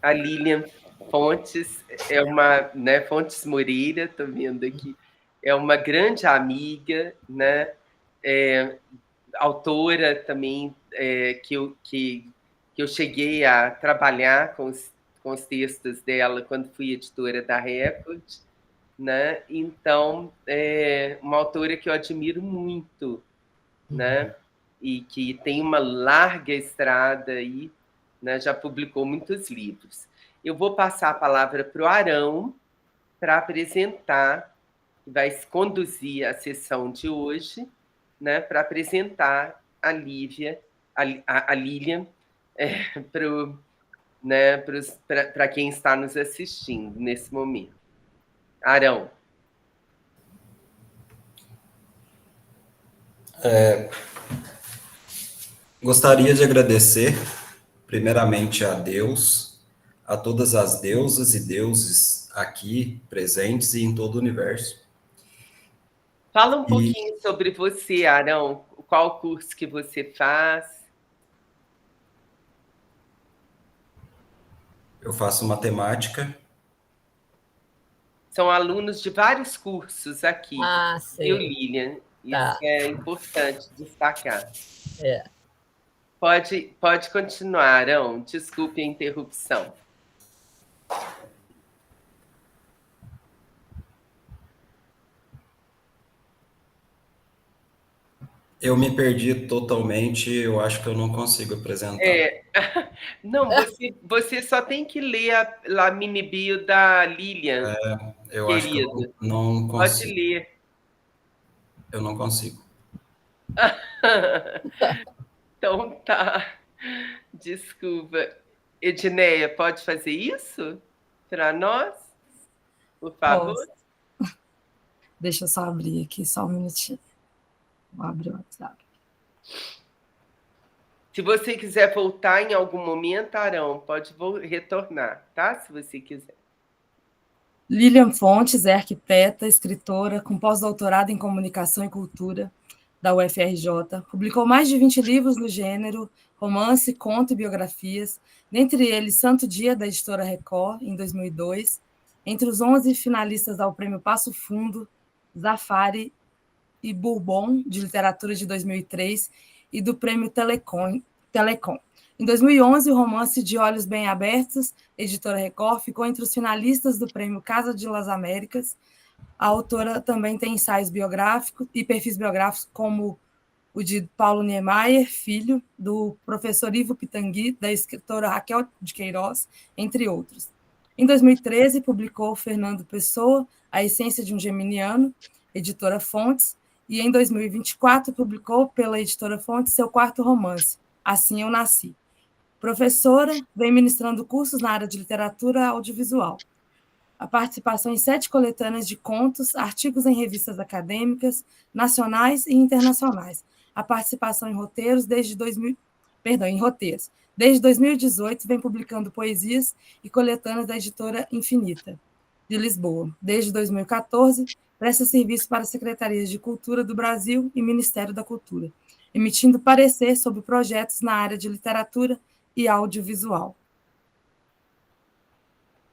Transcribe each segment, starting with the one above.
A Lilian Fontes é uma, né, Fontes Moreira, estou vendo aqui, é uma grande amiga, né, autora também, que eu cheguei a trabalhar com os textos dela quando fui editora da Record, né? Então, é uma autora que eu admiro muito, né? E que tem uma larga estrada aí, né? Já publicou muitos livros. Eu vou passar a palavra para o Arão para apresentar, que vai conduzir a sessão de hoje, né? Para apresentar a Lívia, a Lilian, para, né, para quem está nos assistindo nesse momento. Arão. Gostaria de agradecer, primeiramente, a Deus, a todas as deusas e deuses aqui presentes e em todo o universo. Fala um E pouquinho sobre você, Arão. Qual curso que você faz? eu faço matemática. São alunos de vários cursos aqui, Ah, viu, sim. Lilian? Isso Tá. é importante destacar. É. Pode continuar, Arão. Desculpe a interrupção. Eu me perdi totalmente, eu acho que eu não consigo apresentar. Não, você só tem que ler a mini bio da Lilian, Eu acho que eu querido. não Pode consigo. ler. Eu não consigo. Então tá. Desculpa. Edneia, pode fazer isso para nós, por favor? Posso. Deixa eu só abrir aqui, só um minutinho. Vou abrir o WhatsApp. Se você quiser voltar em algum momento, Arão, pode retornar, tá? Se você quiser. Lilian Fontes é arquiteta, escritora, com pós-doutorado em Comunicação e Cultura da UFRJ. Publicou mais de 20 livros no gênero, romance, conto e biografias, dentre eles Santo Dia, da editora Record, em 2002, entre os 11 finalistas ao Prêmio Passo Fundo, Zafari e Bourbon, de literatura de 2003, e do Prêmio Telecom. Em 2011, o romance De Olhos Bem Abertos, editora Record, ficou entre os finalistas do Prêmio Casa de las Américas. A autora também tem ensaios biográficos e perfis biográficos, como o de Paulo Niemeyer, filho, do professor Ivo Pitangui, da escritora Raquel de Queiroz, entre outros. Em 2013, publicou Fernando Pessoa, A Essência de um Geminiano, editora Fontes, e em 2024 publicou pela editora Fontes seu quarto romance, Assim Eu Nasci. Professora, vem ministrando cursos na área de literatura audiovisual. A participação em 7 coletâneas de contos, artigos em revistas acadêmicas, nacionais e internacionais. A participação em roteiros em roteiros. Desde 2018, vem publicando poesias e coletâneas da editora Infinita, de Lisboa. Desde 2014, presta serviço para as Secretarias de Cultura do Brasil e Ministério da Cultura, emitindo parecer sobre projetos na área de literatura e audiovisual.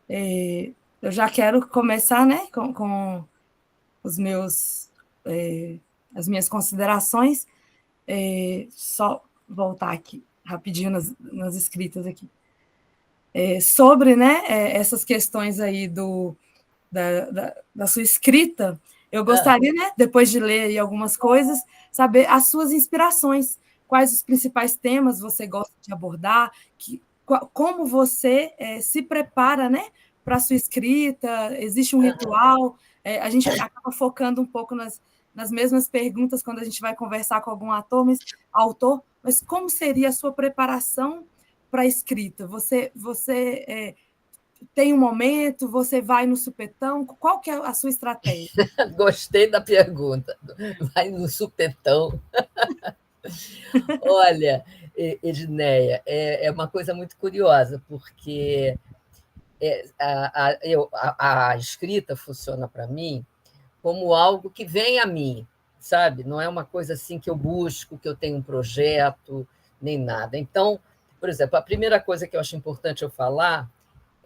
Eu já quero começar, né, com os meus, as minhas considerações. Só voltar aqui rapidinho nas escritas aqui. Sobre, né, essas questões aí da sua escrita, eu gostaria, né, depois de ler aí algumas coisas, saber as suas inspirações, quais os principais temas você gosta de abordar, como você se prepara, né, para a sua escrita, existe um ritual, a gente acaba focando um pouco nas mesmas perguntas quando a gente vai conversar com algum autor, mas como seria a sua preparação para a escrita? Você tem um momento, você vai no supetão, qual que é a sua estratégia? Gostei da pergunta, vai no supetão. Olha, Edneia, é uma coisa muito curiosa, porque a escrita funciona para mim como algo que vem a mim, sabe? Não é uma coisa assim que eu busco, que eu tenho um projeto, nem nada. Então, por exemplo, a primeira coisa que eu acho importante eu falar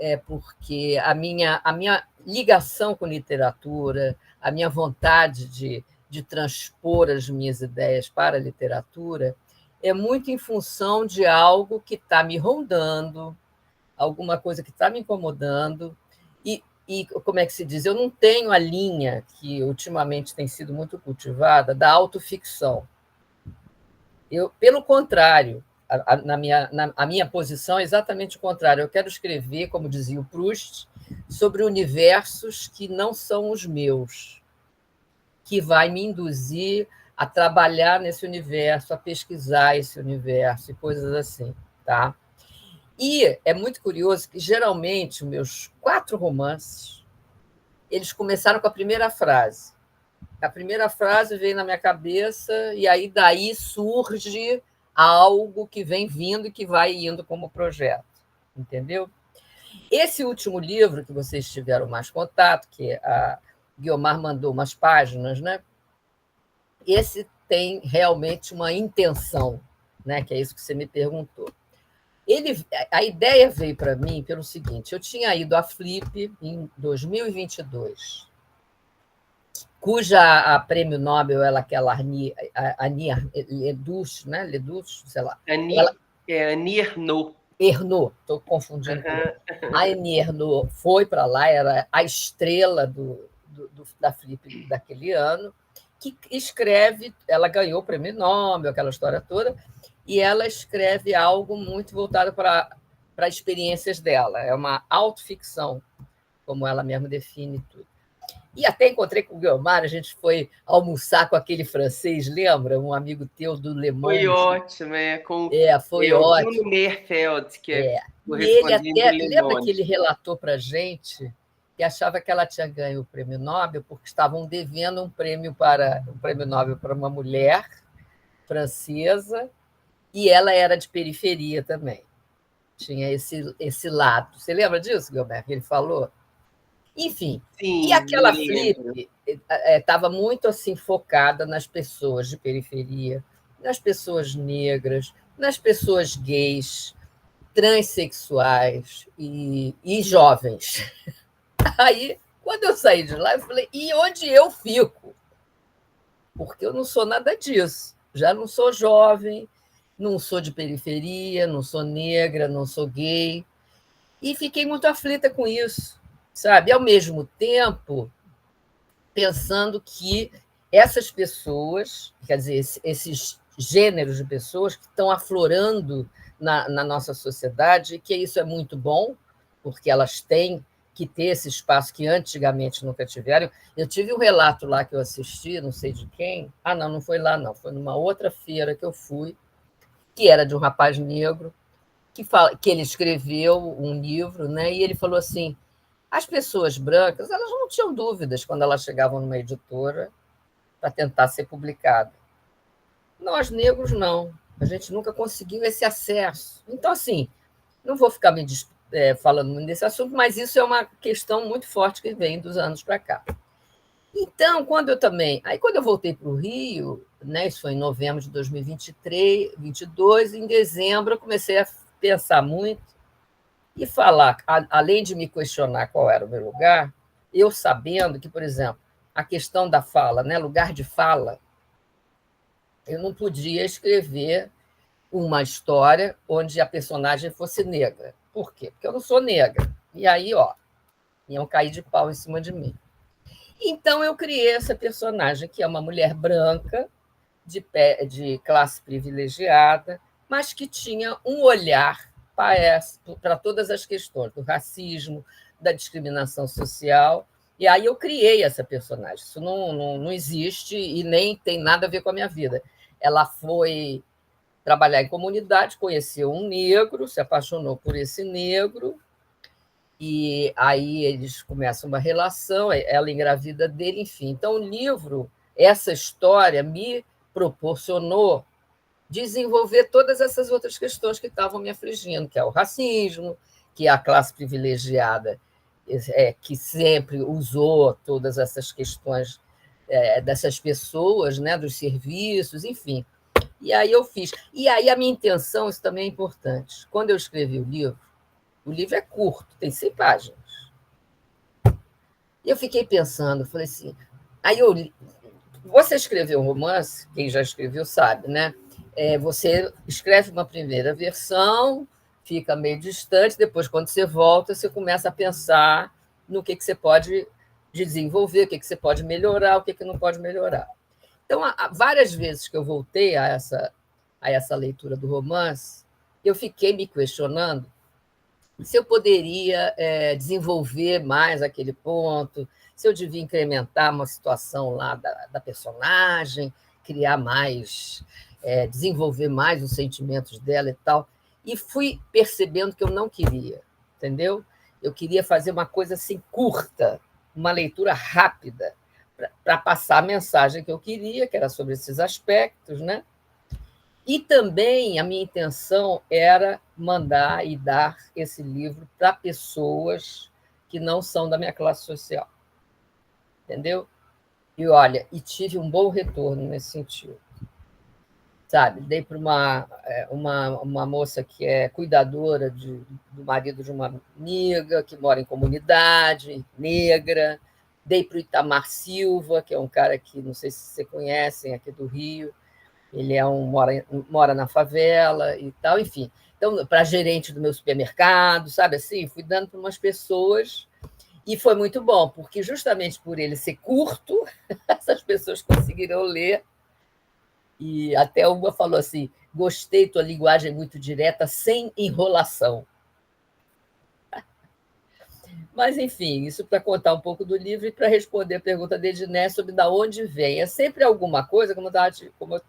é porque a minha ligação com literatura, a minha vontade de transpor as minhas ideias para a literatura é muito em função de algo que está me rondando, alguma coisa que está me incomodando, e, como é que se diz? Eu não tenho a linha que ultimamente tem sido muito cultivada da autoficção. Pelo contrário, a minha posição é exatamente o contrário. Eu quero escrever, como dizia o Proust, sobre universos que não são os meus, que vai me induzir a trabalhar nesse universo, a pesquisar esse universo e coisas assim, tá? E é muito curioso que, geralmente, os meus 4 romances, eles começaram com a primeira frase. A primeira frase veio na minha cabeça e aí daí surge algo que vem vindo e que vai indo como projeto, entendeu? Esse último livro que vocês tiveram mais contato, que a Guiomar mandou umas páginas, né? Esse tem realmente uma intenção, né? Que é isso que você me perguntou. A ideia veio para mim pelo seguinte: eu tinha ido à Flip em 2022, cuja a prêmio Nobel, aquela Annie Ernaux, né? Ledouche, sei lá. Annie Ernaux. Ernaux, estou confundindo. A Annie Ernaux foi para lá, era a estrela da Flip daquele ano, que escreve, ela ganhou o prêmio Nobel, aquela história toda, e ela escreve algo muito voltado para experiências dela. É uma autoficção, como ela mesma define tudo. E até encontrei com o Guiomar, a gente foi almoçar com aquele francês, lembra? Um amigo teu do Le Monde. Foi ótimo, foi ótimo. Bruno Meerfeld, que é e ele até, lembra que ele relatou para a gente que achava que ela tinha ganho o prêmio Nobel porque estavam devendo um prêmio Nobel para uma mulher francesa, e ela era de periferia também. Tinha esse lado. Você lembra disso, Guilherme, que ele falou? Enfim, sim, e aquela Flip estava muito assim focada nas pessoas de periferia, nas pessoas negras, nas pessoas gays, transexuais e jovens. Aí, quando eu saí de lá, eu falei, e onde eu fico? Porque eu não sou nada disso. Já não sou jovem, não sou de periferia, não sou negra, não sou gay. E fiquei muito aflita com isso, sabe? Ao mesmo tempo, pensando que essas pessoas, quer dizer, esses gêneros de pessoas que estão aflorando na nossa sociedade, que isso é muito bom, porque elas têm que ter esse espaço que antigamente nunca tiveram. Eu tive um relato lá que eu assisti, não sei de quem. Não foi lá, não. Foi numa outra feira que eu fui, que era de um rapaz negro, que ele escreveu um livro, né? E ele falou assim, as pessoas brancas, elas não tinham dúvidas quando elas chegavam numa editora para tentar ser publicada. Nós, negros, não. A gente nunca conseguiu esse acesso. Então, assim, não vou ficar falando nesse assunto, mas isso é uma questão muito forte que vem dos anos para cá. Então, quando eu voltei para o Rio, né, isso foi em novembro de 2023, 2022, em dezembro eu comecei a pensar muito e falar, além de me questionar qual era o meu lugar, eu sabendo que, por exemplo, a questão da fala, né, lugar de fala, eu não podia escrever uma história onde a personagem fosse negra. Por quê? Porque eu não sou negra. E aí, iam cair de pau em cima de mim. Então, eu criei essa personagem, que é uma mulher branca, de classe privilegiada, mas que tinha um olhar para todas as questões do racismo, da discriminação social. E aí eu criei essa personagem. Isso não existe e nem tem nada a ver com a minha vida. Ela foi trabalhar em comunidade, conheceu um negro, se apaixonou por esse negro, e aí eles começam uma relação, ela engravida dele, enfim. Então, o livro, essa história, me proporcionou desenvolver todas essas outras questões que estavam me afligindo, que é o racismo, que é a classe privilegiada, que sempre usou todas essas questões dessas pessoas, né, dos serviços, enfim. E aí eu fiz. E aí a minha intenção, isso também é importante. Quando eu escrevi o livro, O livro é curto, tem 100 páginas. E eu fiquei pensando, falei assim... Aí você escreveu um romance, quem já escreveu sabe, né? Você escreve uma primeira versão, fica meio distante, depois, quando você volta, você começa a pensar no que você pode desenvolver, o que você pode melhorar, o que não pode melhorar. Então, várias vezes que eu voltei a essa leitura do romance, eu fiquei me questionando se eu poderia desenvolver mais aquele ponto, se eu devia incrementar uma situação lá da personagem, criar mais, desenvolver mais os sentimentos dela e tal. E fui percebendo que eu não queria, entendeu? Eu queria fazer uma coisa assim curta, uma leitura rápida, para passar a mensagem que eu queria, que era sobre esses aspectos, né? E também a minha intenção era mandar e dar esse livro para pessoas que não são da minha classe social. Entendeu? E olha, tive um bom retorno nesse sentido. Sabe? Dei para uma moça que é cuidadora do marido de uma amiga, que mora em comunidade, negra. Dei para o Itamar Silva, que é um cara que, não sei se vocês conhecem, aqui do Rio. Ele mora na favela e tal, enfim. Então, para gerente do meu supermercado, sabe assim? Fui dando para umas pessoas e foi muito bom, porque justamente por ele ser curto, essas pessoas conseguiram ler. E até uma falou assim: gostei, tua linguagem muito direta, sem enrolação. Mas, enfim, isso para contar um pouco do livro e para responder a pergunta de Ediné sobre de onde vem. É sempre alguma coisa, como eu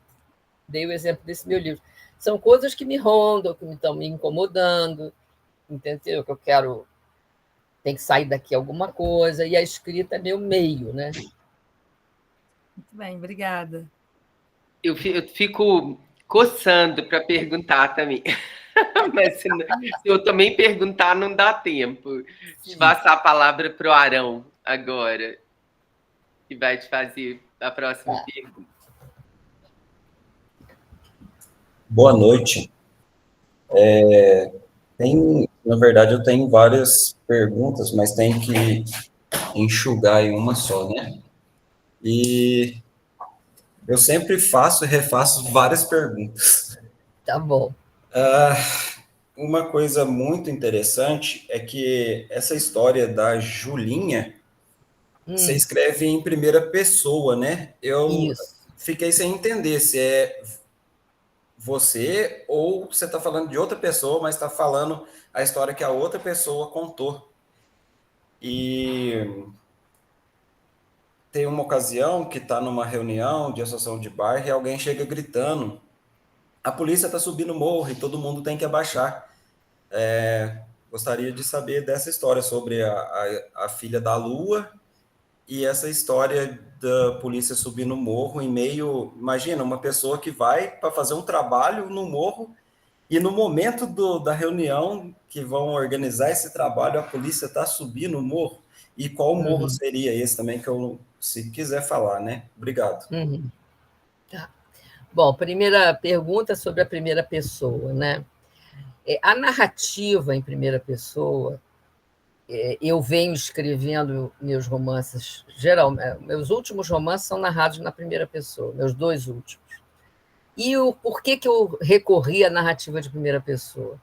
dei o exemplo desse meu livro. São coisas que me rondam, que estão me incomodando, entendeu? Que eu quero... Tem que sair daqui alguma coisa, e a escrita é meu meio, né? Muito bem, obrigada. Eu fico coçando para perguntar também. Mas se eu também perguntar, não dá tempo. De passar a palavra para o Arão agora, que vai te fazer a próxima pergunta. Boa noite. Na verdade, eu tenho várias perguntas, mas tenho que enxugar em uma só, né? E eu sempre faço e refaço várias perguntas. Tá bom. Uma coisa muito interessante é que essa história da Julinha, você escreve em primeira pessoa, né? Eu Isso. fiquei sem entender se é você ou você está falando de outra pessoa, mas está falando a história que a outra pessoa contou. E tem uma ocasião que está numa reunião de associação de bairro e alguém chega gritando: a polícia está subindo o morro e todo mundo tem que abaixar. Gostaria de saber dessa história sobre a filha da Lua e essa história da polícia subir no morro em meio... Imagina, uma pessoa que vai para fazer um trabalho no morro e no momento da reunião que vão organizar esse trabalho, a polícia está subindo o morro. E qual morro seria esse também, que eu, se quiser falar, né? Obrigado. Tá. Bom, primeira pergunta sobre a primeira pessoa, né? A narrativa em primeira pessoa, eu venho escrevendo meus romances, geralmente, meus últimos romances são narrados na primeira pessoa, meus 2 últimos. E por que eu recorri à narrativa de primeira pessoa?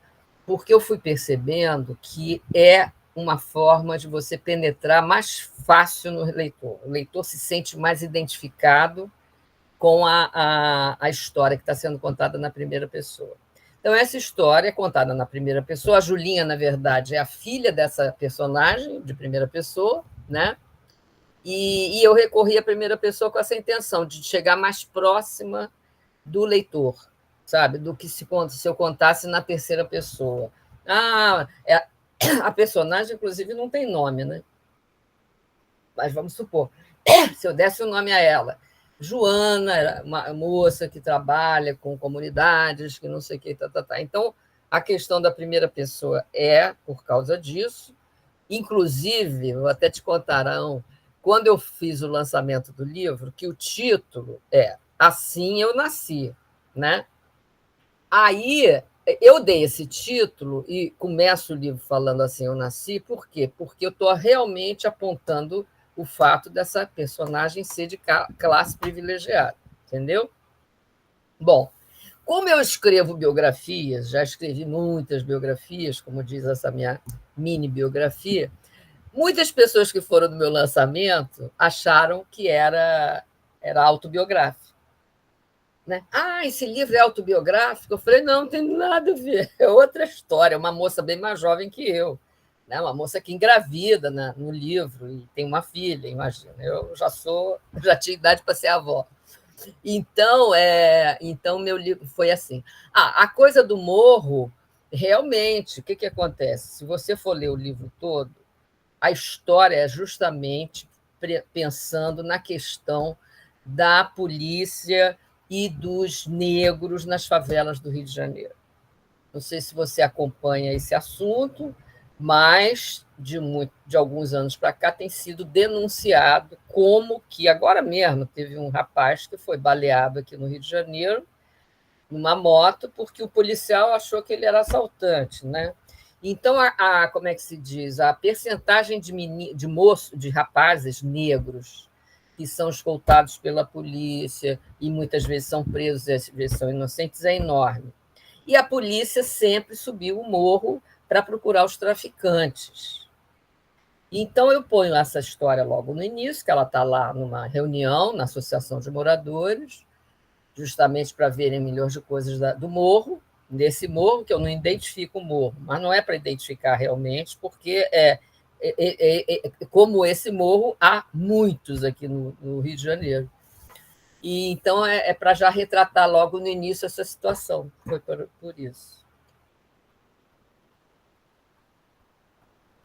Porque eu fui percebendo que é uma forma de você penetrar mais fácil no leitor. O leitor se sente mais identificado com a história que está sendo contada na primeira pessoa. Então, essa história é contada na primeira pessoa. A Julinha, na verdade, é a filha dessa personagem de primeira pessoa, né? E eu recorri à primeira pessoa com essa intenção de chegar mais próxima do leitor, sabe? Do que se eu contasse na terceira pessoa. A personagem, inclusive, não tem nome, né? Mas vamos supor, se eu desse o nome a ela, Joana, era uma moça que trabalha com comunidades, que não sei o que, tá. Então, a questão da primeira pessoa é por causa disso. Inclusive, vou até te contar, quando eu fiz o lançamento do livro, que o título é Assim Eu Nasci, né? Aí eu dei esse título e começo o livro falando assim, eu nasci, por quê? Porque eu estou realmente apontando o fato dessa personagem ser de classe privilegiada, entendeu? Bom, como eu escrevo biografias, já escrevi muitas biografias, como diz essa minha mini biografia, muitas pessoas que foram no meu lançamento acharam que era autobiográfico. Né? Ah, esse livro é autobiográfico? Eu falei, não tem nada a ver, é outra história, é uma moça bem mais jovem que eu, né? Uma moça que engravida no livro e tem uma filha, imagina. Eu já tinha idade para ser avó. Então, meu livro foi assim. A coisa do morro, realmente, o que acontece? Se você for ler o livro todo, a história é justamente pensando na questão da polícia e dos negros nas favelas do Rio de Janeiro. Não sei se você acompanha esse assunto, mas de alguns anos para cá tem sido denunciado como que, agora mesmo, teve um rapaz que foi baleado aqui no Rio de Janeiro, numa moto, porque o policial achou que ele era assaltante, né? Então, como é que se diz? A percentagem de rapazes negros que são escoltados pela polícia e muitas vezes são presos e às vezes são inocentes é enorme. E a polícia sempre subiu o morro para procurar os traficantes. Então, eu ponho essa história logo no início, que ela está lá numa reunião na Associação de Moradores, justamente para verem milhões de coisas do morro, desse morro, que eu não identifico o morro, mas não é para identificar realmente, porque como esse morro, há muitos aqui no Rio de Janeiro. E então é para já retratar logo no início essa situação. Foi por isso.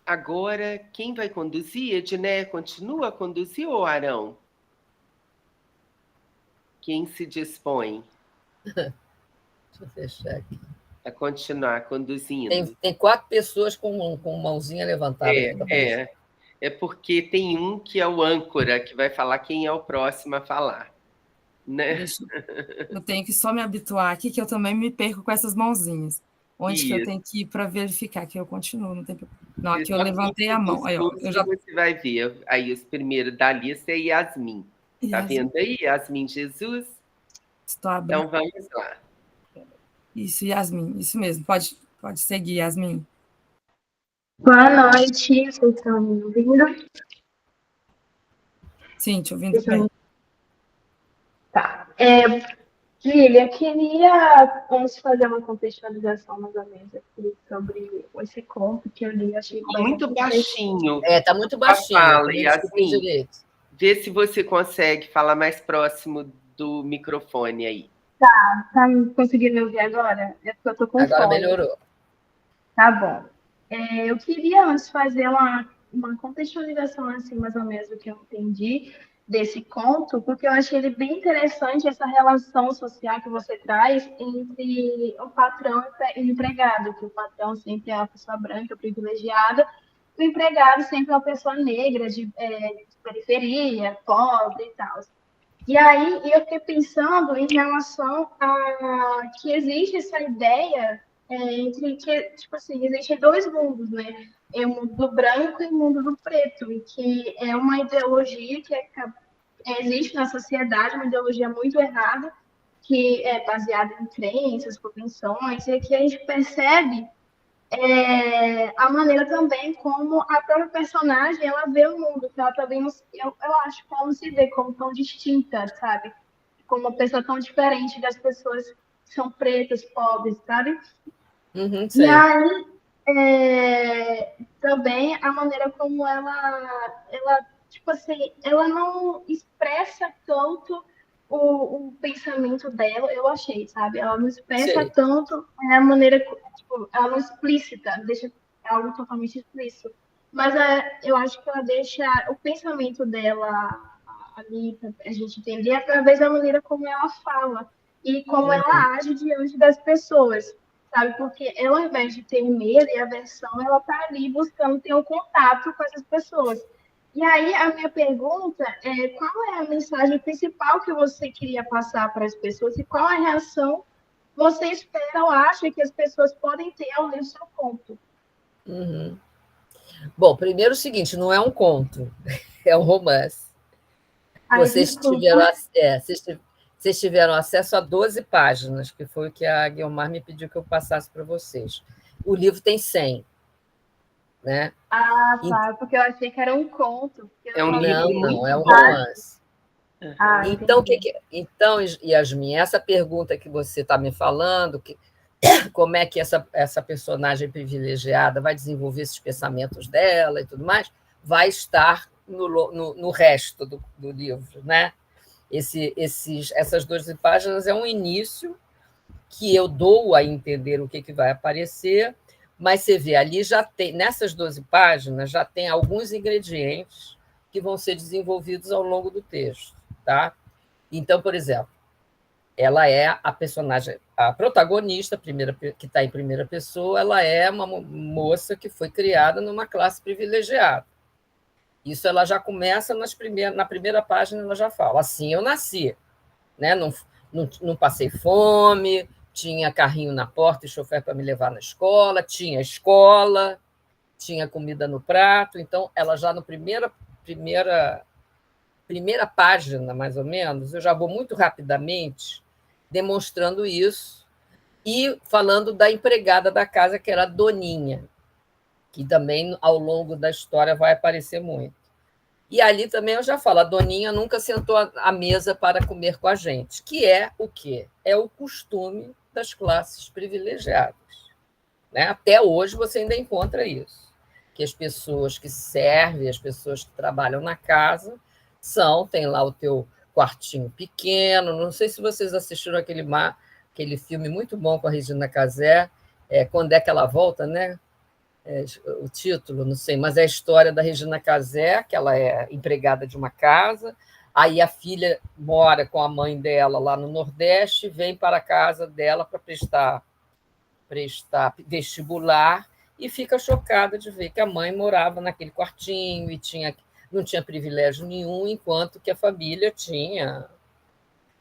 Agora, quem vai conduzir? Edneia continua a conduzir ou Arão? Quem se dispõe? Deixa eu fechar aqui. A continuar conduzindo. Tem 4 pessoas com mãozinha levantada. É porque tem um que é o âncora, que vai falar quem é o próximo a falar. Né? Eu tenho que só me habituar aqui, que eu também me perco com essas mãozinhas. Onde que eu tenho que ir para verificar que eu continuo? Não, aqui eu levantei a mão. Aí, ó, Você vai ver aí os primeiros da lista é Yasmin. Está vendo aí, Yasmin Jesus? Estou abrindo. Então vamos lá. Isso, Yasmin, isso mesmo. Pode seguir, Yasmin. Boa noite, vocês estão me ouvindo? Sim, te ouvindo bem. Tá. Lília, queria antes fazer uma contextualização mais ou menos aqui sobre esse conto que eu li. Achei muito baixinho. Está muito baixinho. Fala, Yasmin. Vê se você consegue falar mais próximo do microfone aí. Tá conseguindo me ouvir agora? É porque eu tô com fome. Agora melhorou. Tá bom. Eu queria antes fazer uma contextualização, assim, mais ou menos, do que eu entendi desse conto, porque eu achei ele bem interessante, essa relação social que você traz entre o patrão e o empregado, que o patrão sempre é uma pessoa branca, privilegiada, o empregado sempre é uma pessoa negra, de periferia, pobre e tal. E aí eu fiquei pensando em relação a que existe essa ideia entre que, tipo assim, existem 2 mundos, né? É o mundo do branco e o mundo do preto, e que é uma ideologia que existe na sociedade, uma ideologia muito errada, que é baseada em crenças, propensões, e que a gente percebe a maneira também como a própria personagem ela vê o mundo, que ela também não, eu acho que ela não se vê como tão distinta, sabe? Como uma pessoa tão diferente das pessoas que são pretas, pobres, sabe? E aí, também a maneira como ela, tipo assim, ela não expressa tanto o pensamento dela, eu achei, sabe? Ela não expressa tanto a maneira, tipo, ela não explícita, deixa algo totalmente explícito. Mas eu acho que ela deixa o pensamento dela ali para a gente entender através da maneira como ela fala e como ela age diante das pessoas, sabe? Porque ela, ao invés de ter medo e aversão, ela está ali buscando ter um contato com essas pessoas. E aí, a minha pergunta é qual é a mensagem principal que você queria passar para as pessoas e qual a reação você espera ou acha que as pessoas podem ter ao ler o seu conto? Uhum. Bom, primeiro o seguinte, não é um conto, é um romance. Ai, desculpa. Vocês tiveram acesso a 12 páginas, que foi o que a Guiomar me pediu que eu passasse para vocês. O livro tem 100, né? Ah, tá, porque eu achei que era um conto. É um livro muito é um bom. romance. Ah, Então, Yasmin, essa pergunta que você está me falando, como é que essa personagem privilegiada vai desenvolver esses pensamentos dela e tudo mais, vai estar no resto do livro, né? Essas 12 páginas é um início que eu dou a entender o que vai aparecer, mas você vê ali, nessas 12 páginas, já tem alguns ingredientes que vão ser desenvolvidos ao longo do texto. Tá? Então, por exemplo, ela é a personagem, a protagonista, que está em primeira pessoa, ela é uma moça que foi criada numa classe privilegiada. Isso ela já começa na primeira página, ela já fala, assim eu nasci, né? Não passei fome, tinha carrinho na porta e chofer para me levar na escola, tinha comida no prato, então ela já no primeira página, mais ou menos, eu já vou muito rapidamente demonstrando isso e falando da empregada da casa, que era a Doninha, que também, ao longo da história, vai aparecer muito. E ali também eu já falo, a Doninha nunca sentou à mesa para comer com a gente, que é o quê? É o costume das classes privilegiadas. Né? Até hoje você ainda encontra isso, que as pessoas que servem, as pessoas que trabalham na casa, tem lá o teu quartinho pequeno. Não sei se vocês assistiram aquele filme muito bom com a Regina Casé, Quando é que ela volta, né? O título, não sei, mas é a história da Regina Casé, que ela é empregada de uma casa, aí a filha mora com a mãe dela lá no Nordeste, vem para a casa dela para prestar vestibular e fica chocada de ver que a mãe morava naquele quartinho e não tinha privilégio nenhum, enquanto que a família tinha,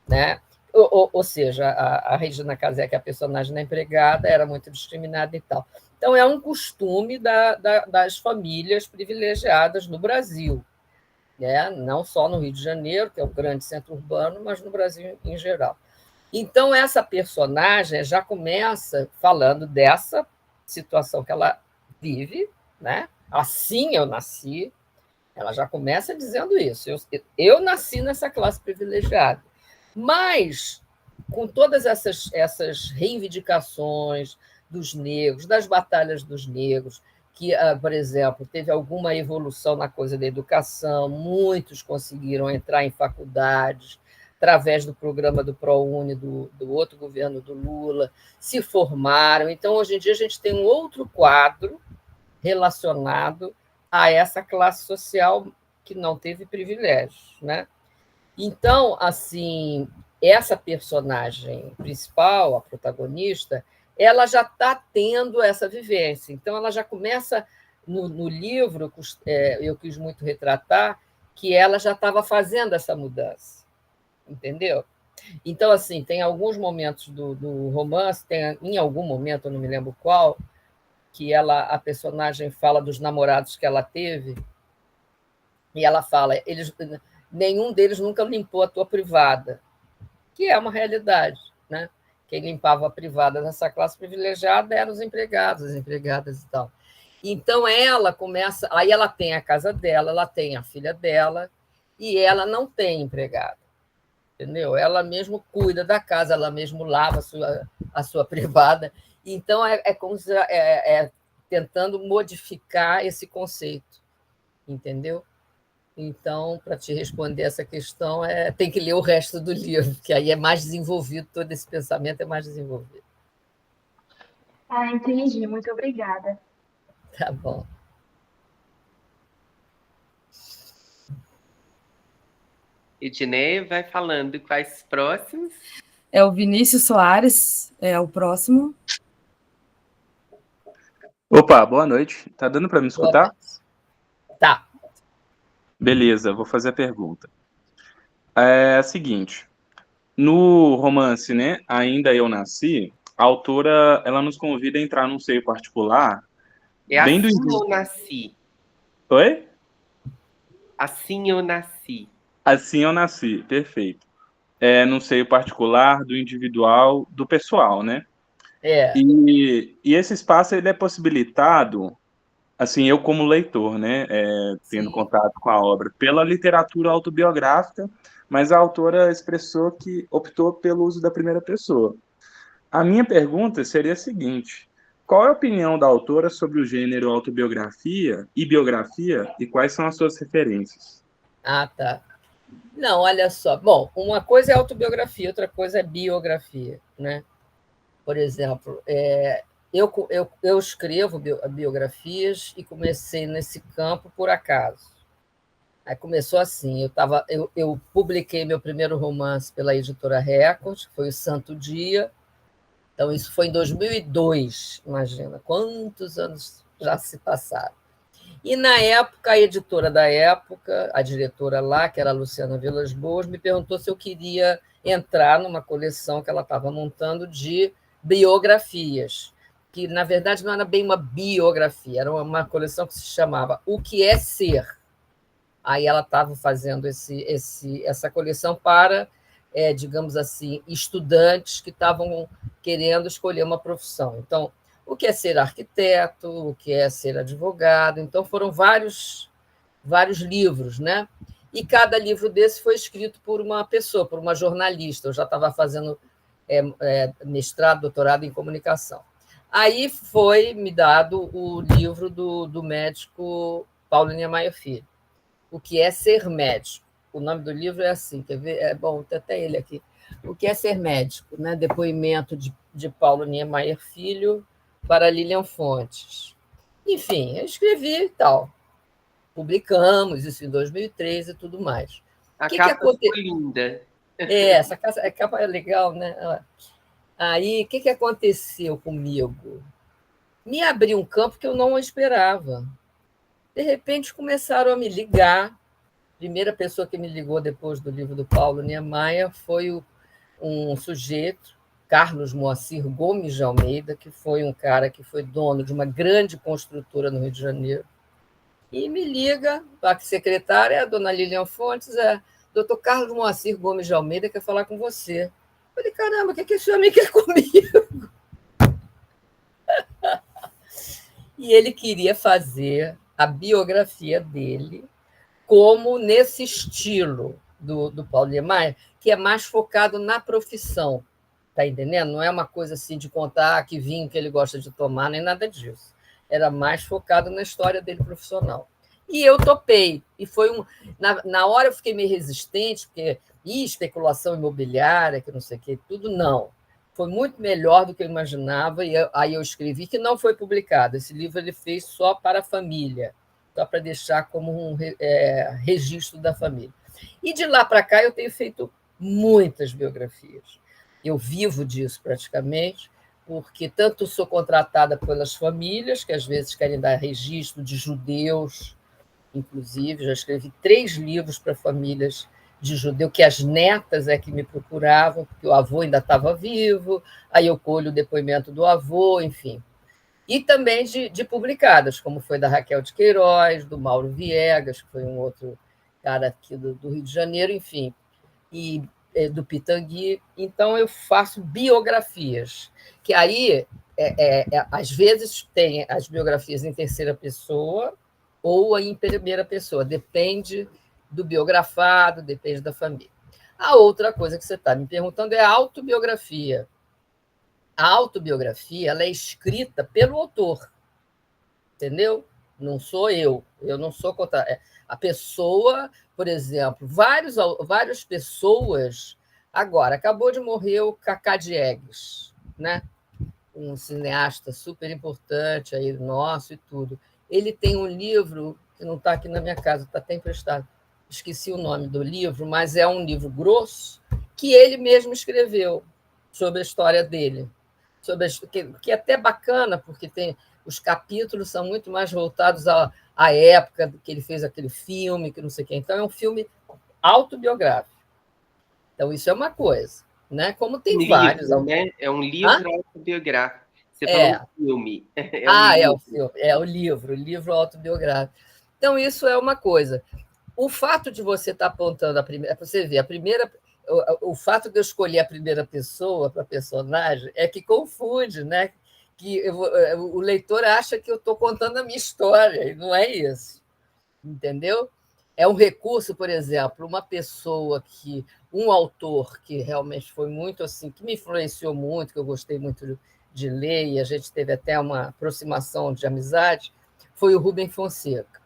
né? Ou seja, a Regina Casé, que é a personagem da empregada, era muito discriminada e tal. Então, é um costume das famílias privilegiadas no Brasil, né? Não só no Rio de Janeiro, que é o grande centro urbano, mas no Brasil em geral. Então, essa personagem já começa falando dessa situação que ela vive, né? Assim eu nasci. Ela já começa dizendo isso. Eu nasci nessa classe privilegiada. Mas, com todas essas reivindicações dos negros, das batalhas dos negros, que, por exemplo, teve alguma evolução na coisa da educação, muitos conseguiram entrar em faculdades, através do programa do ProUni, do outro governo do Lula, se formaram. Então, hoje em dia, a gente tem um outro quadro relacionado a essa classe social que não teve privilégios, né? Então, assim, essa personagem principal, a protagonista, ela já está tendo essa vivência. Então, ela já começa no livro, eu quis muito retratar, que ela já estava fazendo essa mudança, entendeu? Então, assim, tem alguns momentos do romance, em algum momento, eu não me lembro qual, que a personagem fala dos namorados que ela teve, e ela fala, nenhum deles nunca limpou a tua privada, que é uma realidade, né? Quem limpava a privada dessa classe privilegiada eram os empregados, as empregadas e tal. Então, ela começa... Aí ela tem a casa dela, ela tem a filha dela, e ela não tem empregada, entendeu? Ela mesmo cuida da casa, ela mesmo lava a sua privada. Então, como se tentando modificar esse conceito, entendeu? Então, para te responder essa questão, tem que ler o resto do livro, que aí é mais desenvolvido, todo esse pensamento é mais desenvolvido. Ah, entendi. Muito obrigada. Tá bom. Ednei vai falando quais próximos. É o Vinícius Soares, é o próximo. Opa, boa noite. Tá dando para me escutar? Tá. Beleza, vou fazer a pergunta. É a seguinte, No romance, né, Ainda Eu Nasci, a autora, ela nos convida a entrar num seio particular, É bem do... Assim Eu Nasci. Oi? Assim Eu Nasci. Assim Eu Nasci, perfeito. Num seio particular, do individual, do pessoal, né? É, E esse espaço, ele é possibilitado, assim, eu como leitor, né, tendo sim. contato com a obra, pela literatura autobiográfica, mas a autora expressou que optou pelo uso da primeira pessoa. A minha pergunta seria a seguinte: qual é a opinião da autora sobre o gênero autobiografia e biografia e quais são as suas referências? Ah, tá. Não, olha só. Bom, uma coisa é autobiografia, outra coisa é biografia, né? Por exemplo, eu escrevo biografias e comecei nesse campo por acaso. Aí começou assim, eu publiquei meu primeiro romance pela editora Record, que foi O Santo Dia. Então, isso foi em 2002, imagina, quantos anos já se passaram. E, na época, a editora da época, a diretora lá, que era a Luciana Vilas Boas, me perguntou se eu queria entrar numa coleção que ela estava montando de biografias, que, na verdade, não era bem uma biografia, era uma coleção que se chamava O que é Ser. Aí ela estava fazendo essa coleção para, digamos assim, estudantes que estavam querendo escolher uma profissão. Então, o que é ser arquiteto, o que é ser advogado. Então, foram vários livros, né? E cada livro desse foi escrito por uma pessoa, por uma jornalista. Eu já estava fazendo mestrado, doutorado em comunicação. Aí foi me dado o livro do médico Paulo Niemeyer Filho, O que é Ser Médico. O nome do livro é assim, quer ver? É bom, tem até ele aqui. O que é Ser Médico, né? Depoimento de Paulo Niemeyer Filho para Lilian Fontes. Enfim, eu escrevi e tal. Publicamos isso em 2003 e tudo mais. O A que capa ficou aconteceu? linda. Essa capa é legal, né? Aí, o que aconteceu comigo? Me abriu um campo que eu não esperava. De repente, começaram a me ligar. A primeira pessoa que me ligou depois do livro do Paulo Niemeyer foi um sujeito, Carlos Moacir Gomes de Almeida, que foi um cara que foi dono de uma grande construtora no Rio de Janeiro. E me liga, a secretária é a dona Lilian Fontes, doutor Carlos Moacir Gomes de Almeida quer falar com você. Eu falei, caramba, o que esse homem quer comigo? E ele queria fazer a biografia dele como nesse estilo do Paulo Niemeyer, que é mais focado na profissão, tá entendendo? Não é uma coisa assim de contar que vinho que ele gosta de tomar, nem nada disso. Era mais focado na história dele profissional. E eu topei. E foi na hora eu fiquei meio resistente, porque especulação imobiliária, que não sei o que, tudo não. Foi muito melhor do que eu imaginava, e aí eu escrevi, que não foi publicado. Esse livro ele fez só para a família, só para deixar como um registro da família. E de lá para cá eu tenho feito muitas biografias. Eu vivo disso praticamente, porque tanto sou contratada pelas famílias, que às vezes querem dar registro de judeus, inclusive, já escrevi 3 livros para famílias de judeu, que as netas é que me procuravam, porque o avô ainda estava vivo, aí eu colho o depoimento do avô, enfim. E também de publicadas, como foi da Raquel de Queiroz, do Mauro Viegas, que foi um outro cara aqui do Rio de Janeiro, enfim, e do Pitangui. Então, eu faço biografias, que aí, às vezes, tem as biografias em terceira pessoa ou em primeira pessoa, depende do biografado, depende da família. A outra coisa que você está me perguntando é a autobiografia. A autobiografia ela é escrita pelo autor, entendeu? Não sou eu não sou a pessoa, por exemplo, várias pessoas. Agora, acabou de morrer o Cacá Diegues, né? Um cineasta super importante aí nosso e tudo. Ele tem um livro que não está aqui na minha casa, está até emprestado. Esqueci o nome do livro, mas é um livro grosso que ele mesmo escreveu sobre a história dele, que é até bacana, porque os capítulos são muito mais voltados à época que ele fez aquele filme, que não sei o quê. Então, é um filme autobiográfico. Então, isso é uma coisa, né? Como tem Um vários. livro, né? É um livro autobiográfico. Você falou um filme. É um é livro. o filme, é o livro autobiográfico. Então, isso é uma coisa. O fato de você estar apontando a primeira. Você vê, o fato de eu escolher a primeira pessoa para personagem é que confunde, né? Que o leitor acha que eu estou contando a minha história, e não é isso. Entendeu? É um recurso, por exemplo, um autor que realmente foi muito assim, que me influenciou muito, que eu gostei muito de ler, e a gente teve até uma aproximação de amizade, foi o Rubem Fonseca.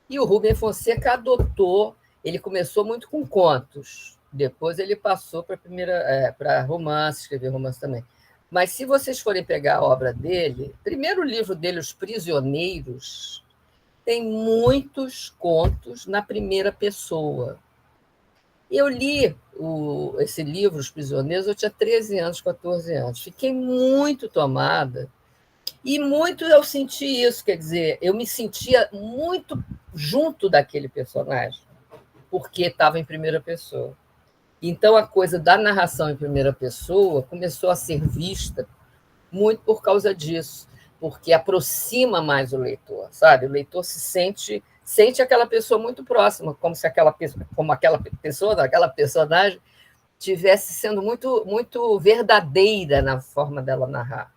E o Rubem Fonseca adotou, ele começou muito com contos, depois ele passou para romance, escrever romance também. Mas se vocês forem pegar a obra dele, primeiro livro dele, Os Prisioneiros, tem muitos contos na primeira pessoa. Eu li esse livro, Os Prisioneiros, eu tinha 13 anos, 14 anos. Fiquei muito tomada e muito eu senti isso, quer dizer, eu me sentia muito junto daquele personagem, porque estava em primeira pessoa. Então, a coisa da narração em primeira pessoa começou a ser vista muito por causa disso, porque aproxima mais o leitor, sabe? O leitor se sente aquela pessoa muito próxima, como aquela pessoa, aquela personagem, tivesse sendo muito, muito verdadeira na forma dela narrar.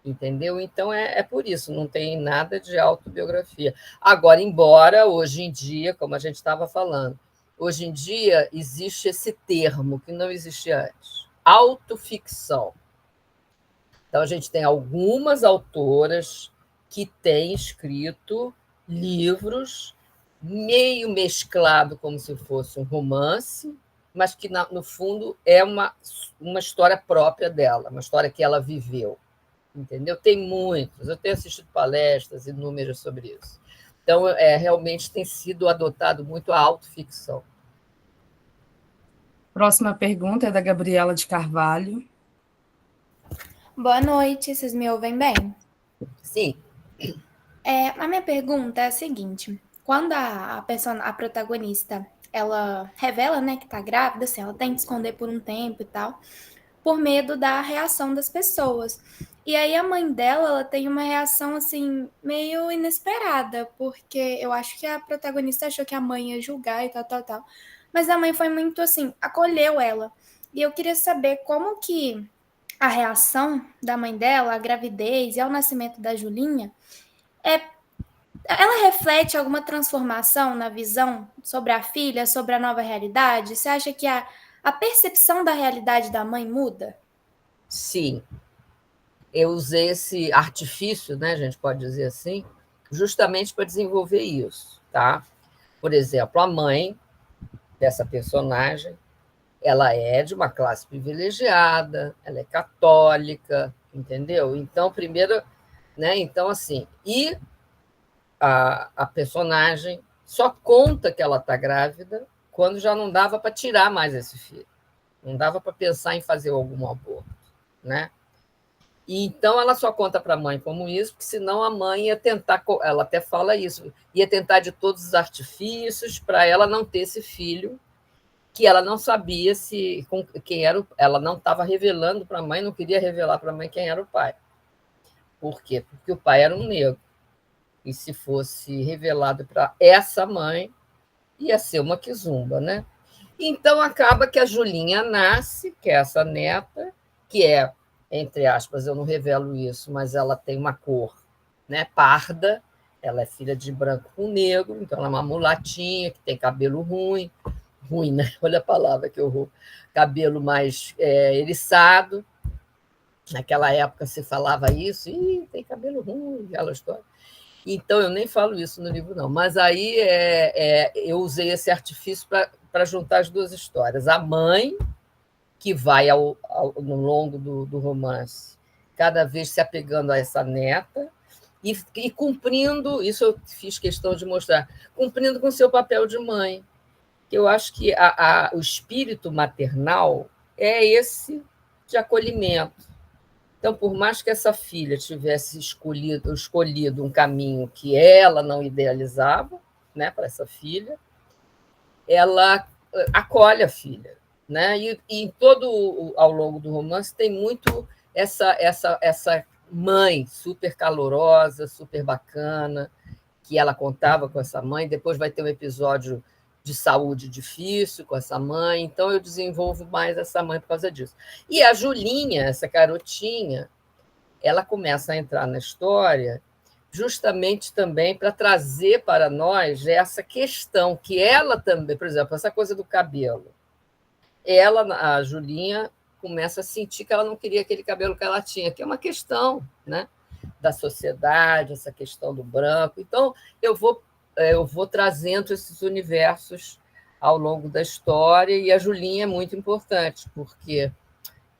Entendeu? Então é por isso, não tem nada de autobiografia. Agora, embora hoje em dia, como a gente estava falando, hoje em dia existe esse termo que não existia antes: autoficção. Então, a gente tem algumas autoras que têm escrito livros meio mesclado, como se fosse um romance, mas que, no fundo, é uma história própria dela, uma história que ela viveu. Entendeu? Tem muitos. Eu tenho assistido palestras inúmeras sobre isso. Então, realmente tem sido adotado muito a autoficção. Próxima pergunta é da Gabriela de Carvalho. Boa noite, vocês me ouvem bem? Sim. A minha pergunta é a seguinte: quando a protagonista, ela revela, né, que tá grávida, assim, ela tem que esconder por um tempo e tal, por medo da reação das pessoas. E aí a mãe dela, ela tem uma reação, assim, meio inesperada, porque eu acho que a protagonista achou que a mãe ia julgar e tal. Mas a mãe foi muito, assim, acolheu ela. E eu queria saber como que a reação da mãe dela, a gravidez e ao nascimento da Julinha, ela reflete alguma transformação na visão sobre a filha, sobre a nova realidade? Você acha que a percepção da realidade da mãe muda? Sim. Eu usei esse artifício, né, a gente pode dizer assim, justamente para desenvolver isso. Tá? Por exemplo, a mãe dessa personagem, ela é de uma classe privilegiada, ela é católica, entendeu? Então, primeiro, né? Então, assim, e a personagem só conta que ela está grávida quando já não dava para tirar mais esse filho, não dava para pensar em fazer algum aborto, né? E então ela só conta para a mãe como isso, porque senão a mãe ia tentar, ela até fala isso, ia tentar de todos os artifícios para ela não ter esse filho, que ela não sabia quem era, ela não estava revelando para a mãe, não queria revelar para a mãe quem era o pai. Por quê? Porque o pai era um negro. E se fosse revelado para essa mãe, ia ser uma quizumba, né? Então acaba que a Julinha nasce, que é essa neta, que é, entre aspas, eu não revelo isso, mas ela tem uma cor, né, parda, ela é filha de branco com negro, então ela é uma mulatinha, que tem cabelo ruim, né? Olha a palavra que horror. Cabelo mais eriçado. Naquela época se falava isso, tem cabelo ruim, aquela história. Então, eu nem falo isso no livro, não. Mas aí eu usei esse artifício para juntar as duas histórias. A mãe, que vai no longo do romance, cada vez se apegando a essa neta, e cumprindo, isso eu fiz questão de mostrar, cumprindo com o seu papel de mãe. Eu acho que o espírito maternal é esse de acolhimento. Então, por mais que essa filha tivesse escolhido um caminho que ela não idealizava, né, para essa filha, ela acolhe a filha, né? E em todo ao longo do romance tem muito essa mãe super calorosa, super bacana, que ela contava com essa mãe. Depois vai ter um episódio de saúde difícil com essa mãe, então eu desenvolvo mais essa mãe por causa disso. E a Julinha, essa garotinha, ela começa a entrar na história justamente também para trazer para nós essa questão que ela também, por exemplo, essa coisa do cabelo. Ela, a Julinha, começa a sentir que ela não queria aquele cabelo que ela tinha, que é uma questão, né, da sociedade, essa questão do branco. Então, eu vou trazendo esses universos ao longo da história, e a Julinha é muito importante, porque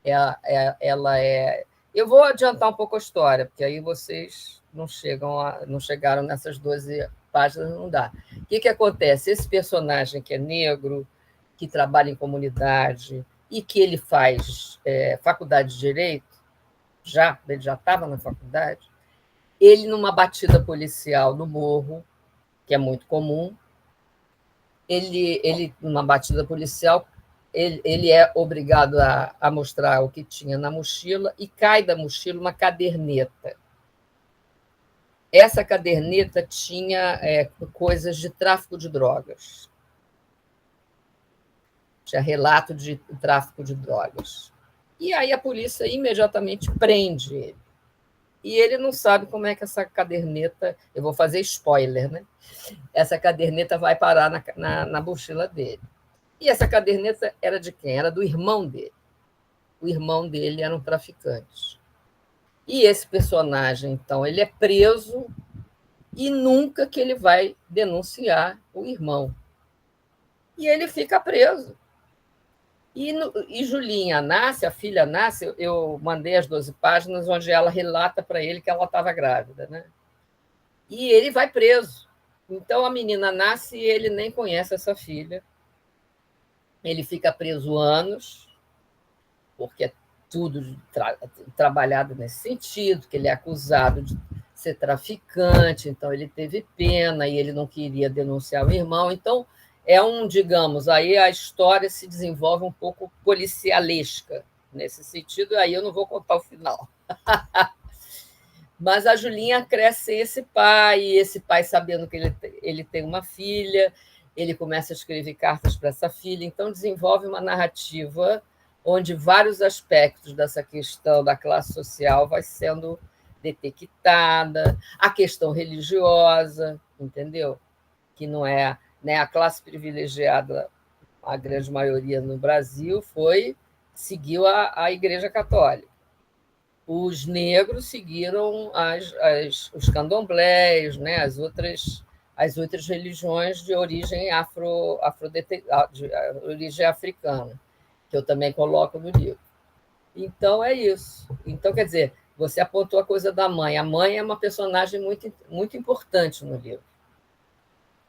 ela é... Eu vou adiantar um pouco a história, porque aí vocês não chegaram nessas 12 páginas, não dá. O que acontece? Esse personagem que é negro, que trabalha em comunidade e que ele faz faculdade de Direito, ele já estava na faculdade, ele, numa batida policial no morro, que é muito comum, ele numa batida policial, ele é obrigado a mostrar o que tinha na mochila, e cai da mochila uma caderneta. Essa caderneta tinha coisas de tráfico de drogas. Tinha relato de tráfico de drogas. E aí a polícia imediatamente prende ele. E ele não sabe como é que essa caderneta... Eu vou fazer spoiler, né? Essa caderneta vai parar na mochila dele. E essa caderneta era de quem? Era do irmão dele. O irmão dele era um traficante. E esse personagem, então, ele é preso, e nunca que ele vai denunciar o irmão. E ele fica preso. E Julinha nasce, a filha nasce, eu mandei as 12 páginas onde ela relata para ele que ela estava grávida, né? E ele vai preso. Então a menina nasce e ele nem conhece essa filha. Ele fica preso anos, porque é tudo trabalhado nesse sentido, que ele é acusado de ser traficante, então ele teve pena e ele não queria denunciar o irmão. Então, digamos, aí a história se desenvolve um pouco policialesca nesse sentido, aí eu não vou contar o final. Mas a Julinha cresce sem esse pai, e esse pai, sabendo que ele tem uma filha, ele começa a escrever cartas para essa filha, então desenvolve uma narrativa onde vários aspectos dessa questão da classe social vai sendo detectada, a questão religiosa, entendeu? Que não é, né, a classe privilegiada, a grande maioria no Brasil seguiu a Igreja Católica. Os negros seguiram os candomblés, né, as outras religiões de origem de origem africana, que eu também coloco no livro. Então, é isso. Então, quer dizer, você apontou a coisa da mãe. A mãe é uma personagem muito, muito importante no livro.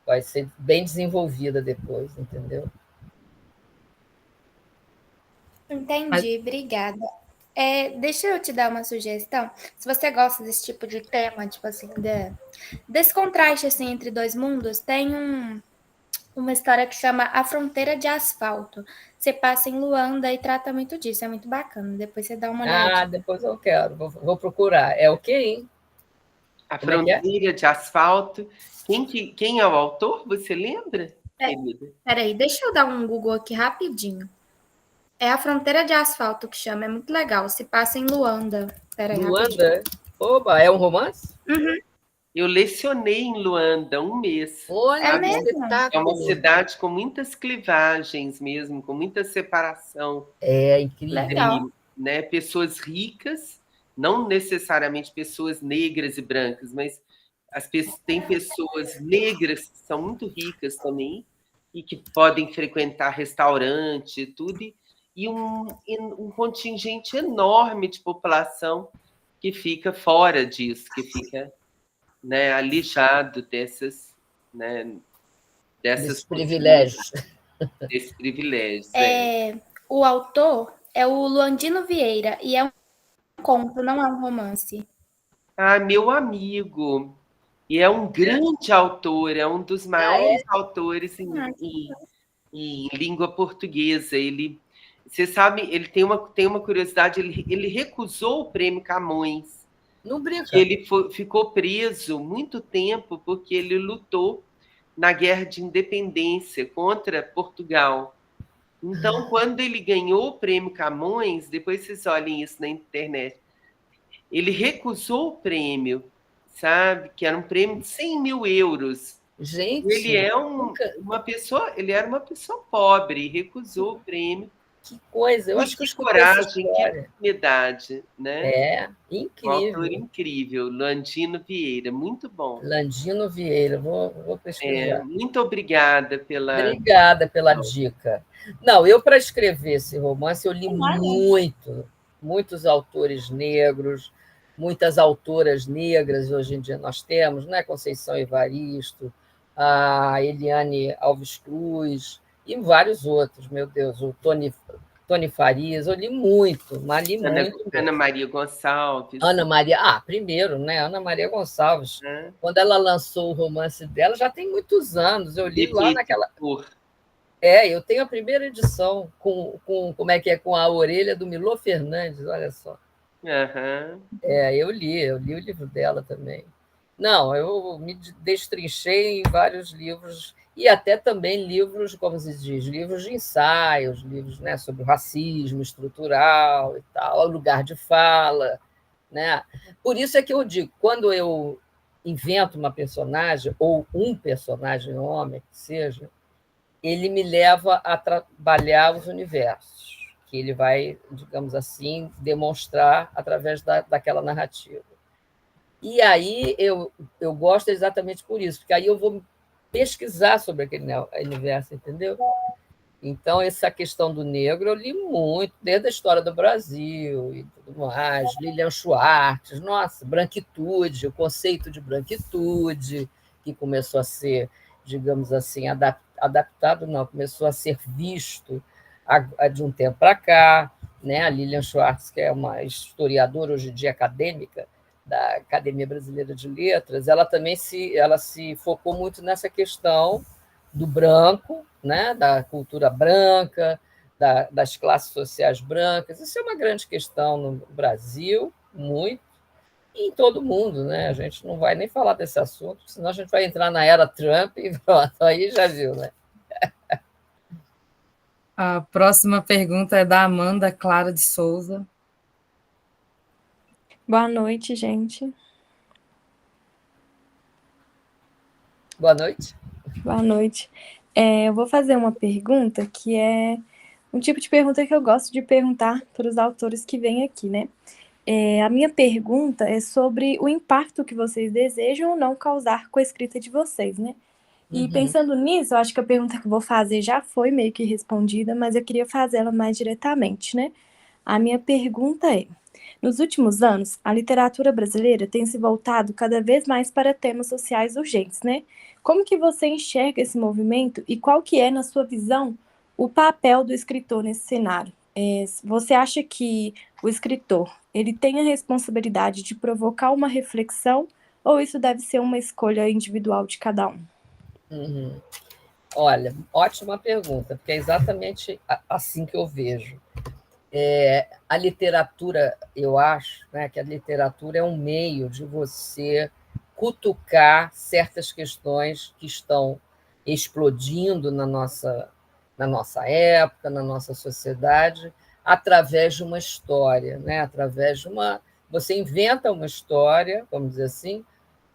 Vai ser bem desenvolvida depois, entendeu? Entendi, obrigada. Deixa eu te dar uma sugestão. Se você gosta desse tipo de tema, tipo assim, desse contraste assim, entre dois mundos, tem uma história que chama A Fronteira de Asfalto. Você passa em Luanda e trata muito disso, é muito bacana. Depois você dá uma olhada. Depois eu quero, vou procurar. É o quê, hein? A Fronteira de Asfalto. Quem é o autor? Você lembra, querida? Peraí, deixa eu dar um Google aqui rapidinho. É A Fronteira de Asfalto que chama, é muito legal. Se passa em Luanda. Peraí, Luanda? Oba, é um romance? Uhum. Eu lecionei em Luanda 1 mês. Olha, mesmo? É uma cidade com muitas clivagens mesmo, com muita separação. É incrível. Legal. Né? Pessoas ricas, não necessariamente pessoas negras e brancas, mas tem pessoas negras que são muito ricas também e que podem frequentar restaurante e tudo, e um contingente enorme de população que fica fora disso, que fica, né, alijado desses privilégios. Desses privilégios. O autor é o Luandino Vieira, e é um conto, não é um romance. Meu amigo. E é um grande autor, é um dos maiores autores em língua portuguesa. Ele Você sabe, ele tem uma curiosidade, ele recusou o prêmio Camões. Não brinca. Ele ficou preso muito tempo porque ele lutou na Guerra de Independência contra Portugal. Então, quando ele ganhou o prêmio Camões, depois vocês olhem isso na internet, ele recusou o prêmio, sabe? Que era um prêmio de 100 mil euros. Gente, ele era uma pessoa pobre, recusou o prêmio. Que coisa, eu acho que que coragem, que humildade, né? É, incrível. Um autor incrível, Landino Vieira, muito bom. Landino Vieira, vou pesquisar. Muito obrigada pela... Obrigada pela dica. Não, eu, para escrever esse romance, eu li muitos autores negros, muitas autoras negras, hoje em dia nós temos, né? Conceição Evaristo, a Eliane Alves Cruz, e vários outros, meu Deus, o Tony Farias, eu li muito, mas li muito. Ana Maria Gonçalves. Ana Maria, primeiro, né? Ana Maria Gonçalves. Quando ela lançou o romance dela, já tem muitos anos, eu li lá naquela... eu tenho a primeira edição com com a orelha do Milô Fernandes, olha só. Eu li o livro dela também. Não, eu me destrinchei em vários livros, e até também livros, como se diz, livros de ensaios, livros, né, sobre o racismo estrutural e tal, o lugar de fala, né? Por isso é que eu digo, quando eu invento uma personagem, ou um personagem homem, que seja, ele me leva a trabalhar os universos, que ele vai, digamos assim, demonstrar através daquela narrativa. E aí eu gosto exatamente por isso, porque aí eu vou pesquisar sobre aquele universo, entendeu? Então, essa questão do negro eu li muito, desde a história do Brasil e tudo mais, Lilian Schwartz, nossa, branquitude, o conceito de branquitude, que começou a ser, digamos assim, adaptado, não, começou a ser visto de um tempo para cá, né? A Lilian Schwartz, que é uma historiadora hoje em dia acadêmica, da Academia Brasileira de Letras, ela também se focou muito nessa questão do branco, né? Da cultura branca, das classes sociais brancas. Isso é uma grande questão no Brasil, muito, e em todo mundo, né? A gente não vai nem falar desse assunto, senão a gente vai entrar na era Trump e pronto, aí já viu, né? A próxima pergunta é da Amanda Clara de Souza. Boa noite, gente. Boa noite. Boa noite. Eu vou fazer uma pergunta que é um tipo de pergunta que eu gosto de perguntar para os autores que vêm aqui, né? A minha pergunta é sobre o impacto que vocês desejam ou não causar com a escrita de vocês, né? E pensando nisso, eu acho que a pergunta que eu vou fazer já foi meio que respondida, mas eu queria fazer ela mais diretamente, né? A minha pergunta é: nos últimos anos, a literatura brasileira tem se voltado cada vez mais para temas sociais urgentes, né? Como que você enxerga esse movimento e qual que é, na sua visão, o papel do escritor nesse cenário? Você acha que o escritor ele tem a responsabilidade de provocar uma reflexão ou isso deve ser uma escolha individual de cada um? Olha, ótima pergunta, porque é exatamente assim que eu vejo. A literatura, eu acho, né, que a literatura é um meio de você cutucar certas questões que estão explodindo na nossa época, na nossa sociedade, através de uma história, né? Através de você inventa uma história, vamos dizer assim,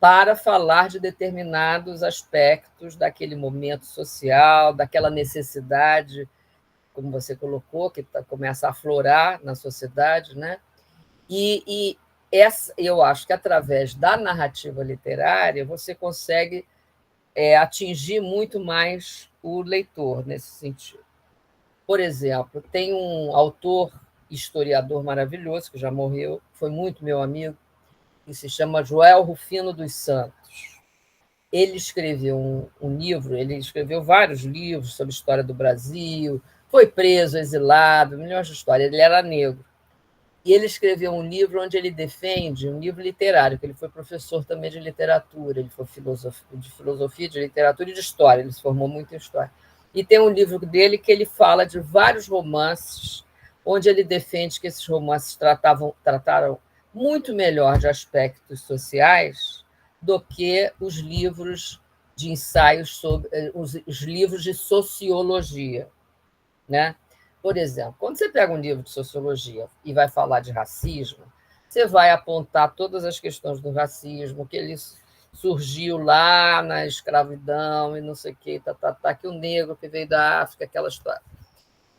para falar de determinados aspectos daquele momento social, daquela necessidade, como você colocou, que começa a aflorar na sociedade, né? E eu acho que, através da narrativa literária, você consegue atingir muito mais o leitor nesse sentido. Por exemplo, tem um autor, historiador maravilhoso, que já morreu, foi muito meu amigo, que se chama Joel Rufino dos Santos. Ele escreveu um livro, ele escreveu vários livros sobre a história do Brasil, foi preso, exilado, milhões de histórias, ele era negro. E ele escreveu um livro onde ele defende, um livro literário, que ele foi professor também de literatura, ele foi de filosofia, de literatura e de história, ele se formou muito em história. E tem um livro dele que ele fala de vários romances onde ele defende que esses romances trataram muito melhor de aspectos sociais do que os livros de ensaios sobre os livros de sociologia, né? Por exemplo, quando você pega um livro de sociologia e vai falar de racismo, você vai apontar todas as questões do racismo, que ele surgiu lá na escravidão e não sei o quê, que o negro que veio da África, aquela história.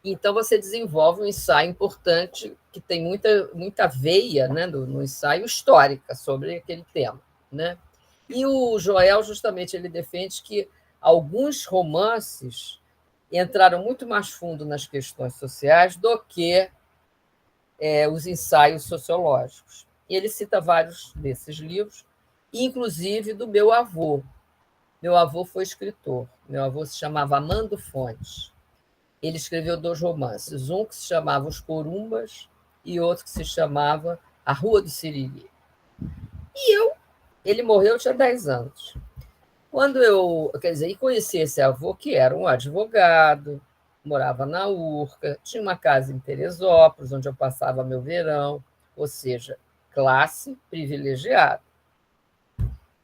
Então, você desenvolve um ensaio importante que tem muita veia, né, no ensaio histórica sobre aquele tema, né? E o Joel, justamente, ele defende que alguns romances entraram muito mais fundo nas questões sociais do que os ensaios sociológicos. E ele cita vários desses livros, inclusive do meu avô. Meu avô foi escritor. Meu avô se chamava Amando Fontes. Ele escreveu 2 romances, um que se chamava Os Corumbas e outro que se chamava A Rua do Siriri. E ele morreu, eu tinha 10 anos. Quando conheci esse avô, que era um advogado, morava na Urca, tinha uma casa em Teresópolis, onde eu passava meu verão, ou seja, classe privilegiada.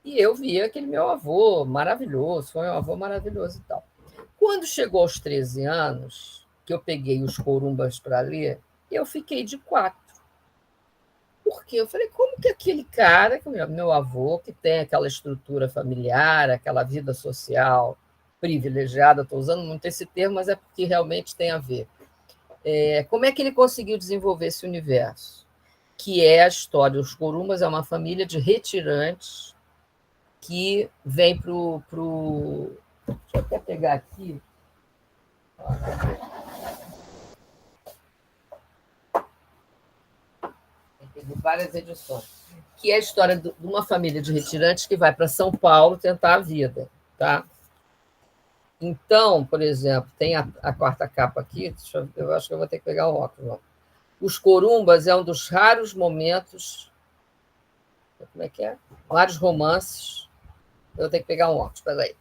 E eu via aquele meu avô maravilhoso, foi um avô maravilhoso e tal. Quando chegou aos 13 anos, que eu peguei Os Corumbas para ler, eu fiquei de 4. Por quê? Eu falei, como que aquele cara, meu avô, que tem aquela estrutura familiar, aquela vida social privilegiada, estou usando muito esse termo, mas é porque realmente tem a ver. Como é que ele conseguiu desenvolver esse universo? Que é a história. Os Corumbas é uma família de retirantes que vem para o... Deixa eu até pegar aqui. Teve várias edições. Que é a história de uma família de retirantes que vai para São Paulo tentar a vida. Tá? Então, por exemplo, tem a 4ª capa aqui, eu acho que eu vou ter que pegar o óculos. Não. Os Corumbas é um dos raros momentos... Como é que é? Vários romances. Eu vou ter que pegar um óculos, espera aí.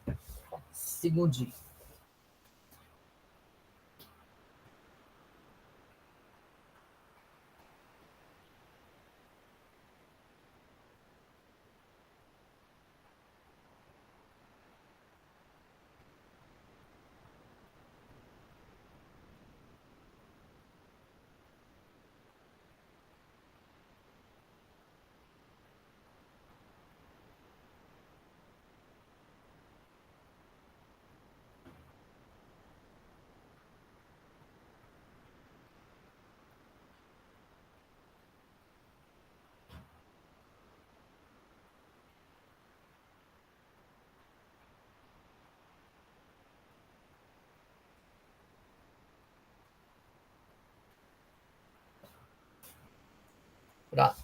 Segundinho. Pronto.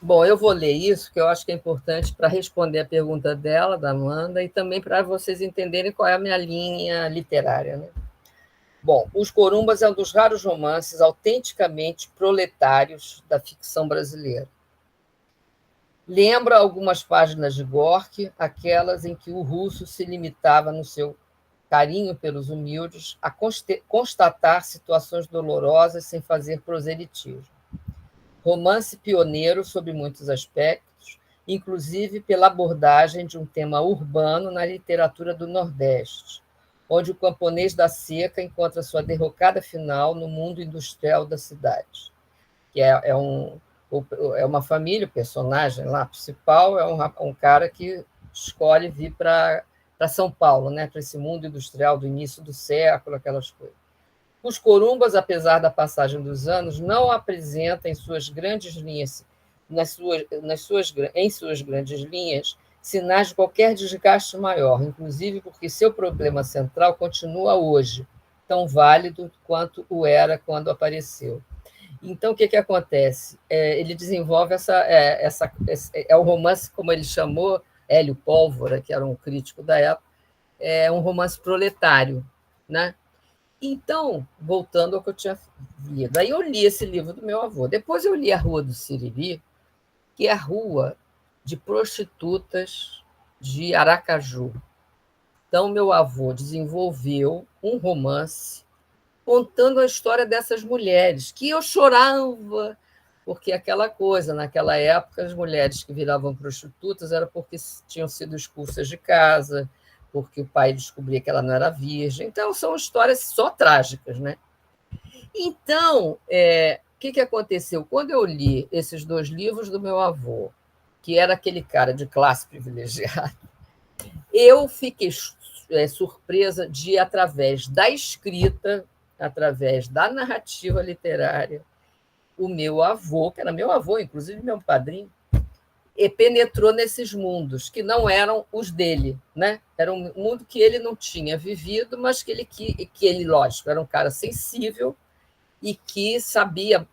Bom, eu vou ler isso, que eu acho que é importante para responder a pergunta dela, da Amanda, e também para vocês entenderem qual é a minha linha literária. Né? Bom, Os Corumbas é um dos raros romances autenticamente proletários da ficção brasileira. Lembra algumas páginas de Gorky, aquelas em que o russo se limitava no seu carinho pelos humildes a constatar situações dolorosas sem fazer proselitismo. Romance pioneiro sob muitos aspectos, inclusive pela abordagem de um tema urbano na literatura do Nordeste, onde o camponês da seca encontra sua derrocada final no mundo industrial da cidade. Que é uma família, o personagem lá principal é um cara que escolhe vir para São Paulo, né, para esse mundo industrial do início do século, aquelas coisas. Os Corumbas, apesar da passagem dos anos, não apresentam em suas grandes linhas, em suas grandes linhas, sinais de qualquer desgaste maior, inclusive porque seu problema central continua hoje, tão válido quanto o era quando apareceu. Então, o que acontece? Ele desenvolve o romance, como ele chamou, Hélio Pólvora, que era um crítico da época, é um romance proletário, né? Então, voltando ao que eu tinha lido, aí eu li esse livro do meu avô. Depois eu li A Rua do Siriri, que é a rua de prostitutas de Aracaju. Então, meu avô desenvolveu um romance contando a história dessas mulheres, que eu chorava, porque aquela coisa, naquela época, as mulheres que viravam prostitutas era porque tinham sido expulsas de casa, porque o pai descobria que ela não era virgem. Então, são histórias só trágicas, né? Então, o que aconteceu? Quando eu li esses 2 livros do meu avô, que era aquele cara de classe privilegiada, eu fiquei surpresa de, através da escrita, através da narrativa literária, o meu avô, que era meu avô, inclusive meu padrinho, penetrou nesses mundos que não eram os dele, né? Era um mundo que ele não tinha vivido, mas que ele, lógico, era um cara sensível e que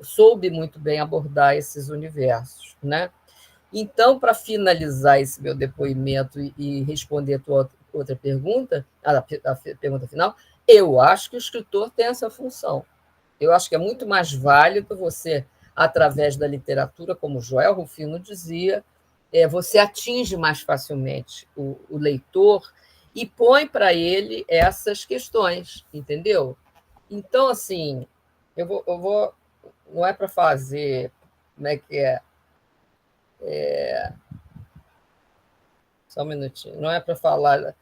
soube muito bem abordar esses universos, né? Então, para finalizar esse meu depoimento e responder a tua outra pergunta, a pergunta final, eu acho que o escritor tem essa função. Eu acho que é muito mais válido você, através da literatura, como Joel Rufino dizia, você atinge mais facilmente o leitor e põe para ele essas questões, entendeu? Então, assim, eu vou não é para fazer, como é que é? Só um minutinho. Não é para falar,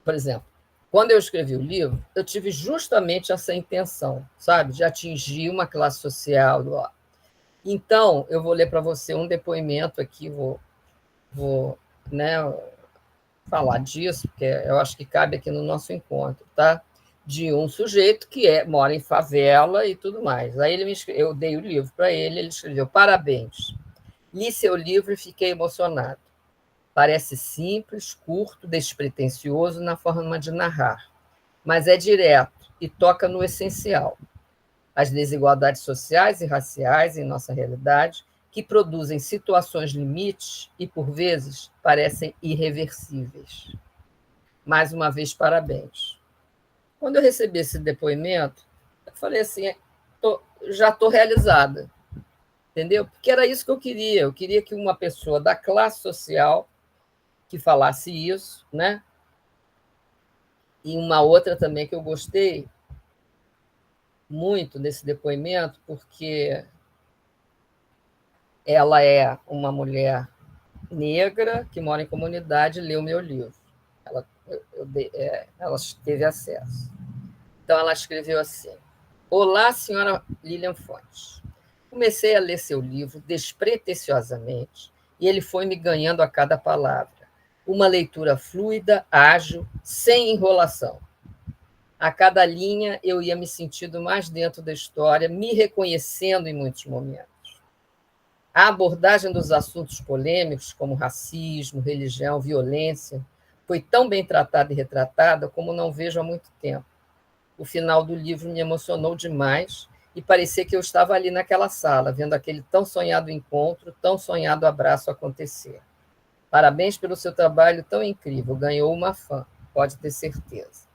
por exemplo, quando eu escrevi o livro, eu tive justamente essa intenção, sabe, de atingir uma classe social. Então, eu vou ler para você um depoimento aqui, vou né, falar disso, porque eu acho que cabe aqui no nosso encontro, tá? De um sujeito que mora em favela e tudo mais. Aí eu dei o livro para ele, ele escreveu: parabéns, li seu livro e fiquei emocionado. Parece simples, curto, despretensioso na forma de narrar, mas é direto e toca no essencial. As desigualdades sociais e raciais em nossa realidade, que produzem situações limites e, por vezes, parecem irreversíveis. Mais uma vez, parabéns. Quando eu recebi esse depoimento, eu falei assim, já estou realizada, entendeu? Porque era isso que eu queria. Eu queria que uma pessoa da classe social que falasse isso, né? E uma outra também que eu gostei muito desse depoimento, porque ela é uma mulher negra que mora em comunidade e leu meu livro. Ela teve acesso. Então, ela escreveu assim: olá, senhora Lilian Fontes. Comecei a ler seu livro despretensiosamente e ele foi me ganhando a cada palavra. Uma leitura fluida, ágil, sem enrolação. A cada linha eu ia me sentindo mais dentro da história, me reconhecendo em muitos momentos. A abordagem dos assuntos polêmicos, como racismo, religião, violência, foi tão bem tratada e retratada como não vejo há muito tempo. O final do livro me emocionou demais e parecia que eu estava ali naquela sala, vendo aquele tão sonhado encontro, tão sonhado abraço acontecer. Parabéns pelo seu trabalho tão incrível, ganhou uma fã, pode ter certeza.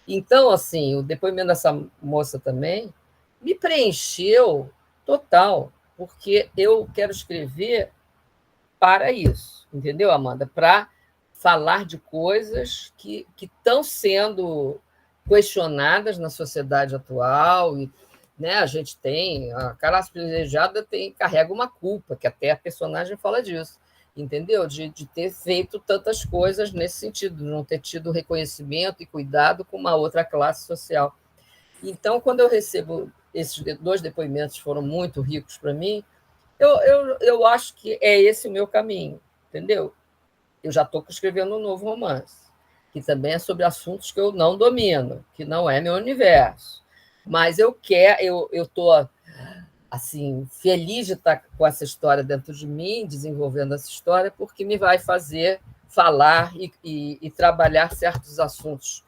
Então, assim, o depoimento dessa moça também me preencheu total, porque eu quero escrever para isso, entendeu, Amanda? Para falar de coisas que estão sendo questionadas na sociedade atual, e, né, a gente tem, a classe privilegiada carrega uma culpa, que até a personagem fala disso, entendeu? De ter feito tantas coisas nesse sentido, de não ter tido reconhecimento e cuidado com uma outra classe social. Então, quando eu recebo esses 2 depoimentos, foram muito ricos para mim, eu acho que é esse o meu caminho, entendeu? Eu já estou escrevendo um novo romance, que também é sobre assuntos que eu não domino, que não é meu universo. Mas eu estou assim, feliz de estar com essa história dentro de mim, desenvolvendo essa história, porque me vai fazer falar e trabalhar certos assuntos.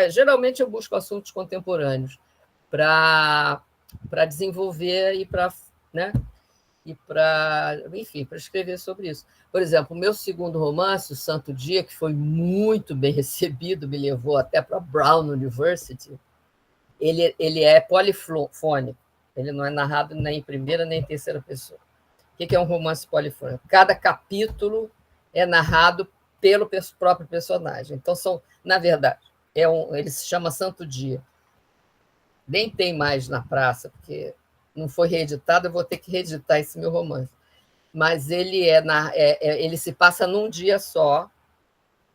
Geralmente eu busco assuntos contemporâneos para desenvolver e para, né, enfim, para escrever sobre isso. Por exemplo, o meu segundo romance, O Santo Dia, que foi muito bem recebido, me levou até para a Brown University, ele é polifônico, ele não é narrado nem em primeira nem em terceira pessoa. O que é um romance polifônico? Cada capítulo é narrado pelo próprio personagem. Então, na verdade, ele se chama Santo Dia. nem tem mais na praça, porque não foi reeditado, eu vou ter que reeditar esse meu romance. Mas ele ele se passa num dia só,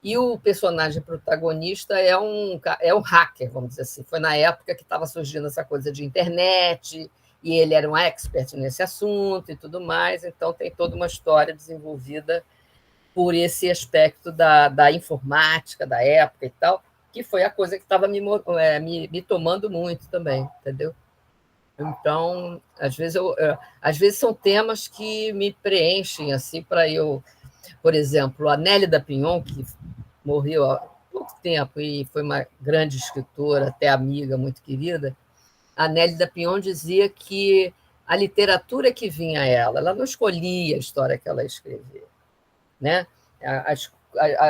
e o personagem protagonista é um hacker, vamos dizer assim. Foi na época que estava surgindo essa coisa de internet, e ele era um expert nesse assunto e tudo mais, então tem toda uma história desenvolvida por esse aspecto da informática da época e tal, que foi a coisa que estava me tomando muito também, entendeu? Então, às vezes são temas que me preenchem assim para eu, por exemplo, a Nélida Pinhon, que morreu há pouco tempo e foi uma grande escritora, até amiga muito querida. A Nélida Pinhon dizia que a literatura que vinha a ela não escolhia a história que ela escrevia, né?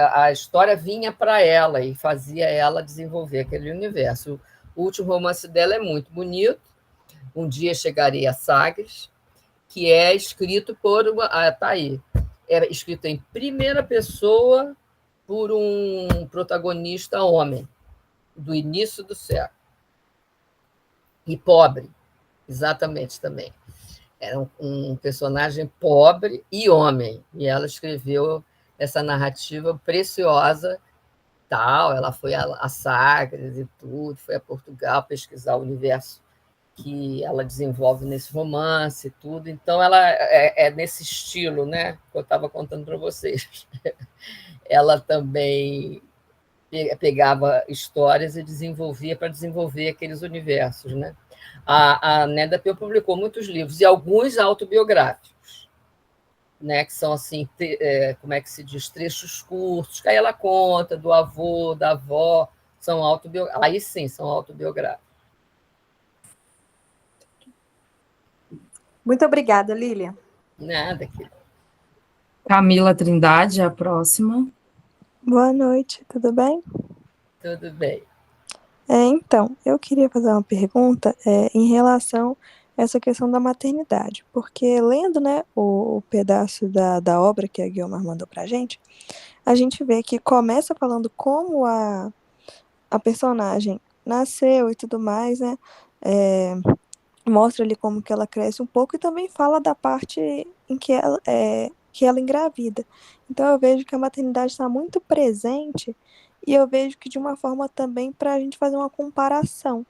A história vinha para ela e fazia ela desenvolver aquele universo. O último romance dela é muito bonito, Um Dia Chegarei a Sagres, que é escrito por tá aí, é escrito em primeira pessoa por um protagonista homem, do início do século. E pobre, exatamente também. Era um personagem pobre e homem, e ela escreveu essa narrativa preciosa, tal. Ela foi a Sagres e tudo, foi a Portugal pesquisar o universo que ela desenvolve nesse romance e tudo. Então, ela é nesse estilo, né, que eu estava contando para vocês. Ela também pegava histórias e desenvolvia para desenvolver aqueles universos, né? A Nélida Pinhon publicou muitos livros, e alguns autobiográficos, né, que são assim, como é que se diz, trechos curtos, que aí ela conta do avô, da avó, são autobiográficos. Aí sim, são autobiográficos. Muito obrigada, Lília. Nada, querida. Camila Trindade, a próxima. Boa noite, tudo bem? Tudo bem. Então, eu queria fazer uma pergunta em relação a essa questão da maternidade, porque lendo, né, o pedaço da obra que a Guiomar mandou pra gente, a gente vê que começa falando como a personagem nasceu e tudo mais, né, mostra ali como que ela cresce um pouco e também fala da parte em que ela engravida. Então eu vejo que a maternidade está muito presente e eu vejo que de uma forma também para a gente fazer uma comparação,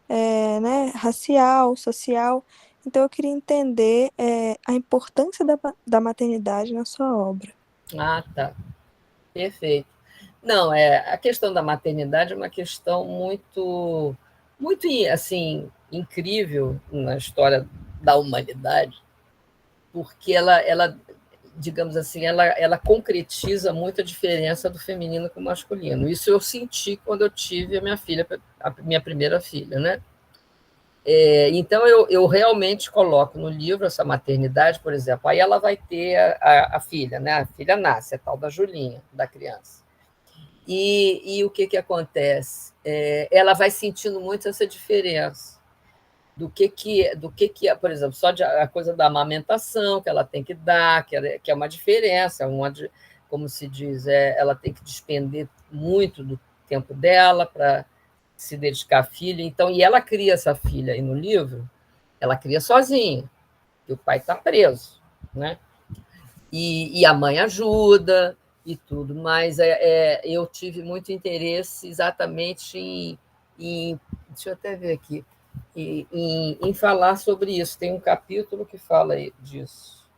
né, racial, social. Então eu queria entender a importância da maternidade na sua obra. Ah, tá. Perfeito. Não, a questão da maternidade é uma questão muito, muito assim, incrível na história da humanidade, porque ela digamos assim, ela concretiza muito a diferença do feminino com o masculino. Isso eu senti quando eu tive a minha filha, a minha primeira filha, né? Então, eu realmente coloco no livro essa maternidade, por exemplo, aí ela vai ter a filha, né? A filha nasce, a tal da Julinha, da criança. E o que acontece? Ela vai sentindo muito essa diferença do que por exemplo, só a coisa da amamentação que ela tem que dar, que é uma diferença, como se diz, ela tem que despender muito do tempo dela para se dedicar à filha. Então, e ela cria essa filha aí no livro, ela cria sozinha, porque o pai está preso, né? E a mãe ajuda e tudo, mas eu tive muito interesse exatamente em deixa eu até ver aqui, em falar sobre isso. Tem um capítulo que fala disso.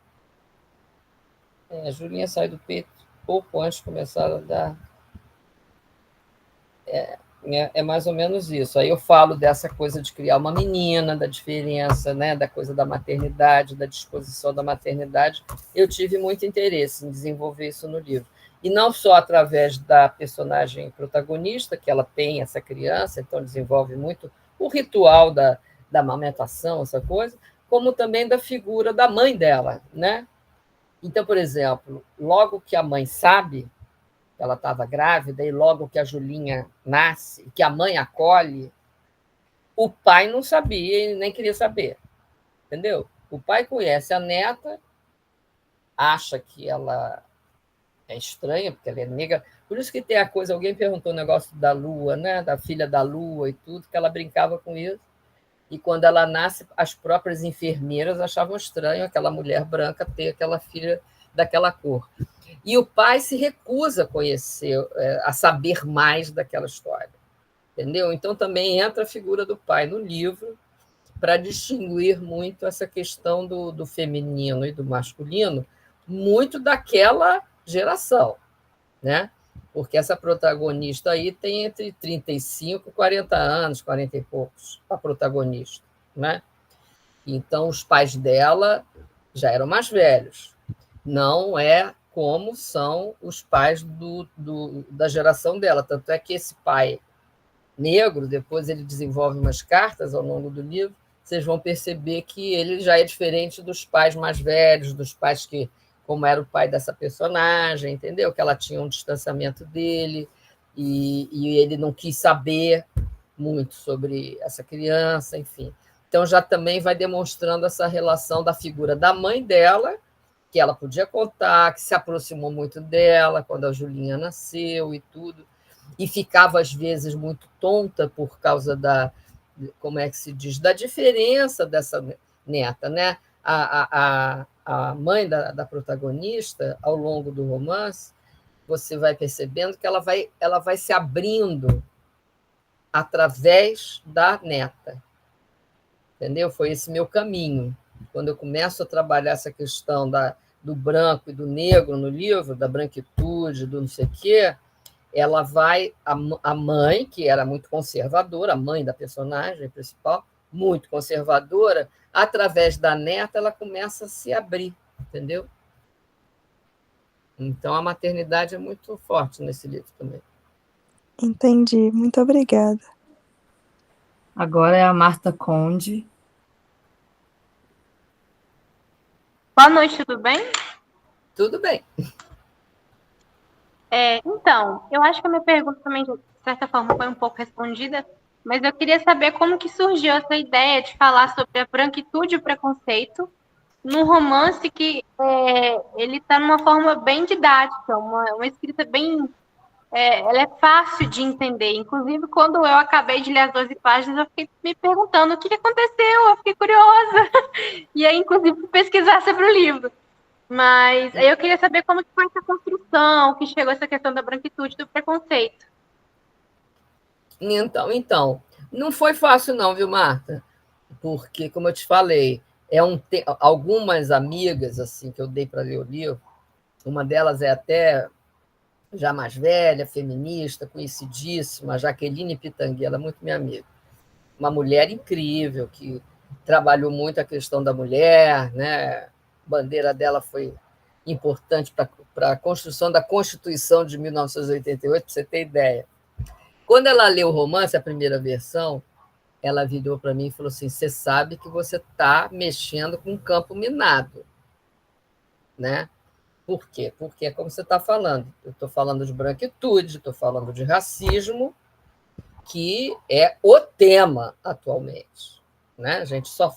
A Julinha sai do peito pouco antes de começar a dar. É mais ou menos isso. Aí eu falo dessa coisa de criar uma menina, da diferença, né, da coisa da maternidade, da disposição da maternidade. Eu tive muito interesse em desenvolver isso no livro. E não só através da personagem protagonista, que ela tem essa criança, então desenvolve muito o ritual da amamentação, essa coisa, como também da figura da mãe dela, né? Então, por exemplo, logo que a mãe sabe que ela estava grávida e logo que a Julinha nasce, que a mãe acolhe, o pai não sabia e nem queria saber, entendeu? O pai conhece a neta, acha que ela é estranha, porque ela é negra. Por isso que tem a coisa, alguém perguntou o negócio da lua, né? Da filha da lua e tudo, que ela brincava com isso. e quando ela nasce, as próprias enfermeiras achavam estranho aquela mulher branca ter aquela filha daquela cor. E o pai se recusa a conhecer, a saber mais daquela história, entendeu? Então também entra a figura do pai no livro para distinguir muito essa questão do feminino e do masculino, muito daquela geração, né? Porque essa protagonista aí tem entre 35 e 40 anos, 40 e poucos, a protagonista, né? Então, os pais dela já eram mais velhos. Não é como são os pais da geração dela. Tanto é que esse pai negro, depois ele desenvolve umas cartas ao longo do livro, vocês vão perceber que ele já é diferente dos pais mais velhos, dos pais que, como era o pai dessa personagem, entendeu? Que ela tinha um distanciamento dele e ele não quis saber muito sobre essa criança, enfim. Então, já também vai demonstrando essa relação da figura da mãe dela, que ela podia contar, que se aproximou muito dela quando a Julinha nasceu e tudo, e ficava, às vezes, muito tonta por causa como é que se diz, da diferença dessa neta, né? A mãe da protagonista, ao longo do romance, você vai percebendo que ela vai se abrindo através da neta. Entendeu? Foi esse meu caminho. Quando eu começo a trabalhar essa questão do branco e do negro no livro, da branquitude, do não sei o quê, ela vai... A mãe, que era muito conservadora, a mãe da personagem principal, muito conservadora, através da neta, ela começa a se abrir, entendeu? Então, a maternidade é muito forte nesse livro também. Entendi. Muito obrigada. Agora é a Marta Conde. Boa noite, tudo bem? Tudo bem. Então, eu acho que a minha pergunta também, de certa forma, foi um pouco respondida, mas eu queria saber como que surgiu essa ideia de falar sobre a branquitude e o preconceito num romance que ele está numa forma bem didática, uma escrita bem... ela é fácil de entender. Inclusive, quando eu acabei de ler as 12 páginas, eu fiquei me perguntando o que aconteceu, eu fiquei curiosa. E aí, inclusive, fui pesquisar sobre o livro. Mas aí eu queria saber como que foi essa construção, que chegou essa questão da branquitude e do preconceito. Então, não foi fácil não, viu, Marta? Porque, como eu te falei, algumas amigas assim que eu dei para ler o livro, uma delas é até já mais velha, feminista, conhecidíssima, a Jaqueline Pitangui, ela é muito minha amiga. Uma mulher incrível, que trabalhou muito a questão da mulher, né? A bandeira dela foi importante para a construção da Constituição de 1988, para você ter ideia. Quando ela leu o romance, a primeira versão, ela virou para mim e falou assim, você sabe que você está mexendo com um campo minado, né? Por quê? Porque é como você está falando. Eu estou falando de branquitude, estou falando de racismo, que é o tema atualmente, né? A gente só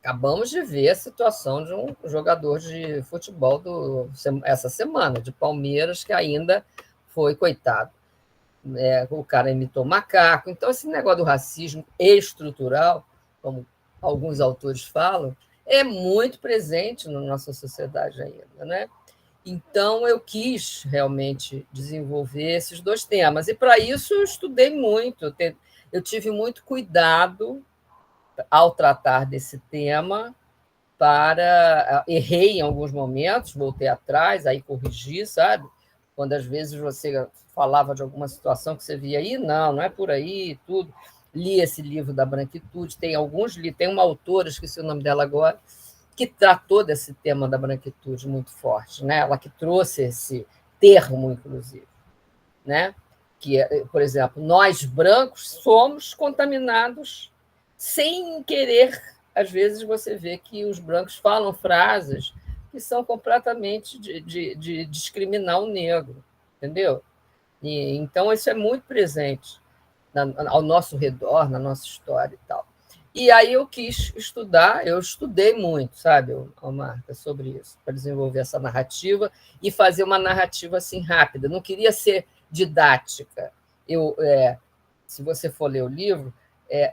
acabamos de ver a situação de um jogador de futebol essa semana, de Palmeiras, que ainda foi, coitado. O cara imitou macaco. Então, esse negócio do racismo estrutural, como alguns autores falam, é muito presente na nossa sociedade ainda, né? Então, eu quis realmente desenvolver esses dois temas. E, para isso, eu estudei muito. Eu tive muito cuidado ao tratar desse tema. Errei em alguns momentos, voltei atrás, aí corrigi, sabe? Quando, às vezes, você falava de alguma situação que você via aí, não é por aí, tudo. Li esse livro da branquitude, tem uma autora, esqueci o nome dela agora, que tratou desse tema da branquitude muito forte, né? Ela que trouxe esse termo, inclusive, né? Que, por exemplo, nós brancos somos contaminados sem querer. Às vezes você vê que os brancos falam frases que são completamente de discriminar o negro, entendeu? Então, isso é muito presente ao nosso redor, na nossa história e tal. E aí eu quis estudar, eu estudei muito, sabe, Marta, sobre isso, para desenvolver essa narrativa e fazer uma narrativa assim rápida. Não queria ser didática. Se você for ler o livro,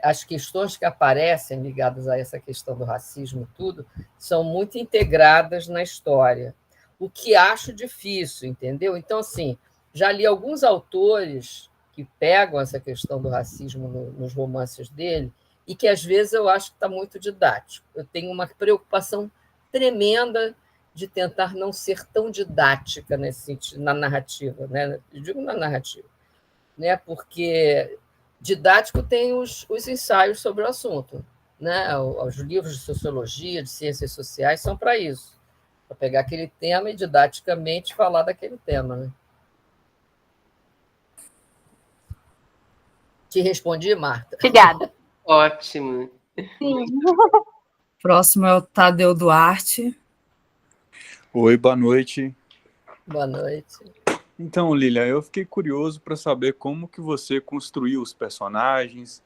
as questões que aparecem ligadas a essa questão do racismo e tudo são muito integradas na história, o que acho difícil, entendeu? Então, assim, já li alguns autores que pegam essa questão do racismo nos romances dele e que, às vezes, eu acho que está muito didático. Eu tenho uma preocupação tremenda de tentar não ser tão didática nesse sentido, na narrativa, né? Eu digo na narrativa, né? Porque didático tem os ensaios sobre o assunto, né? Os livros de sociologia, de ciências sociais são para isso, para pegar aquele tema e didaticamente falar daquele tema, né? Te respondi, Marta? Obrigada. Ótimo. Sim. Próximo é o Tadeu Duarte. Oi, boa noite. Boa noite. Então, Lília, eu fiquei curioso para saber como que você construiu os personagens,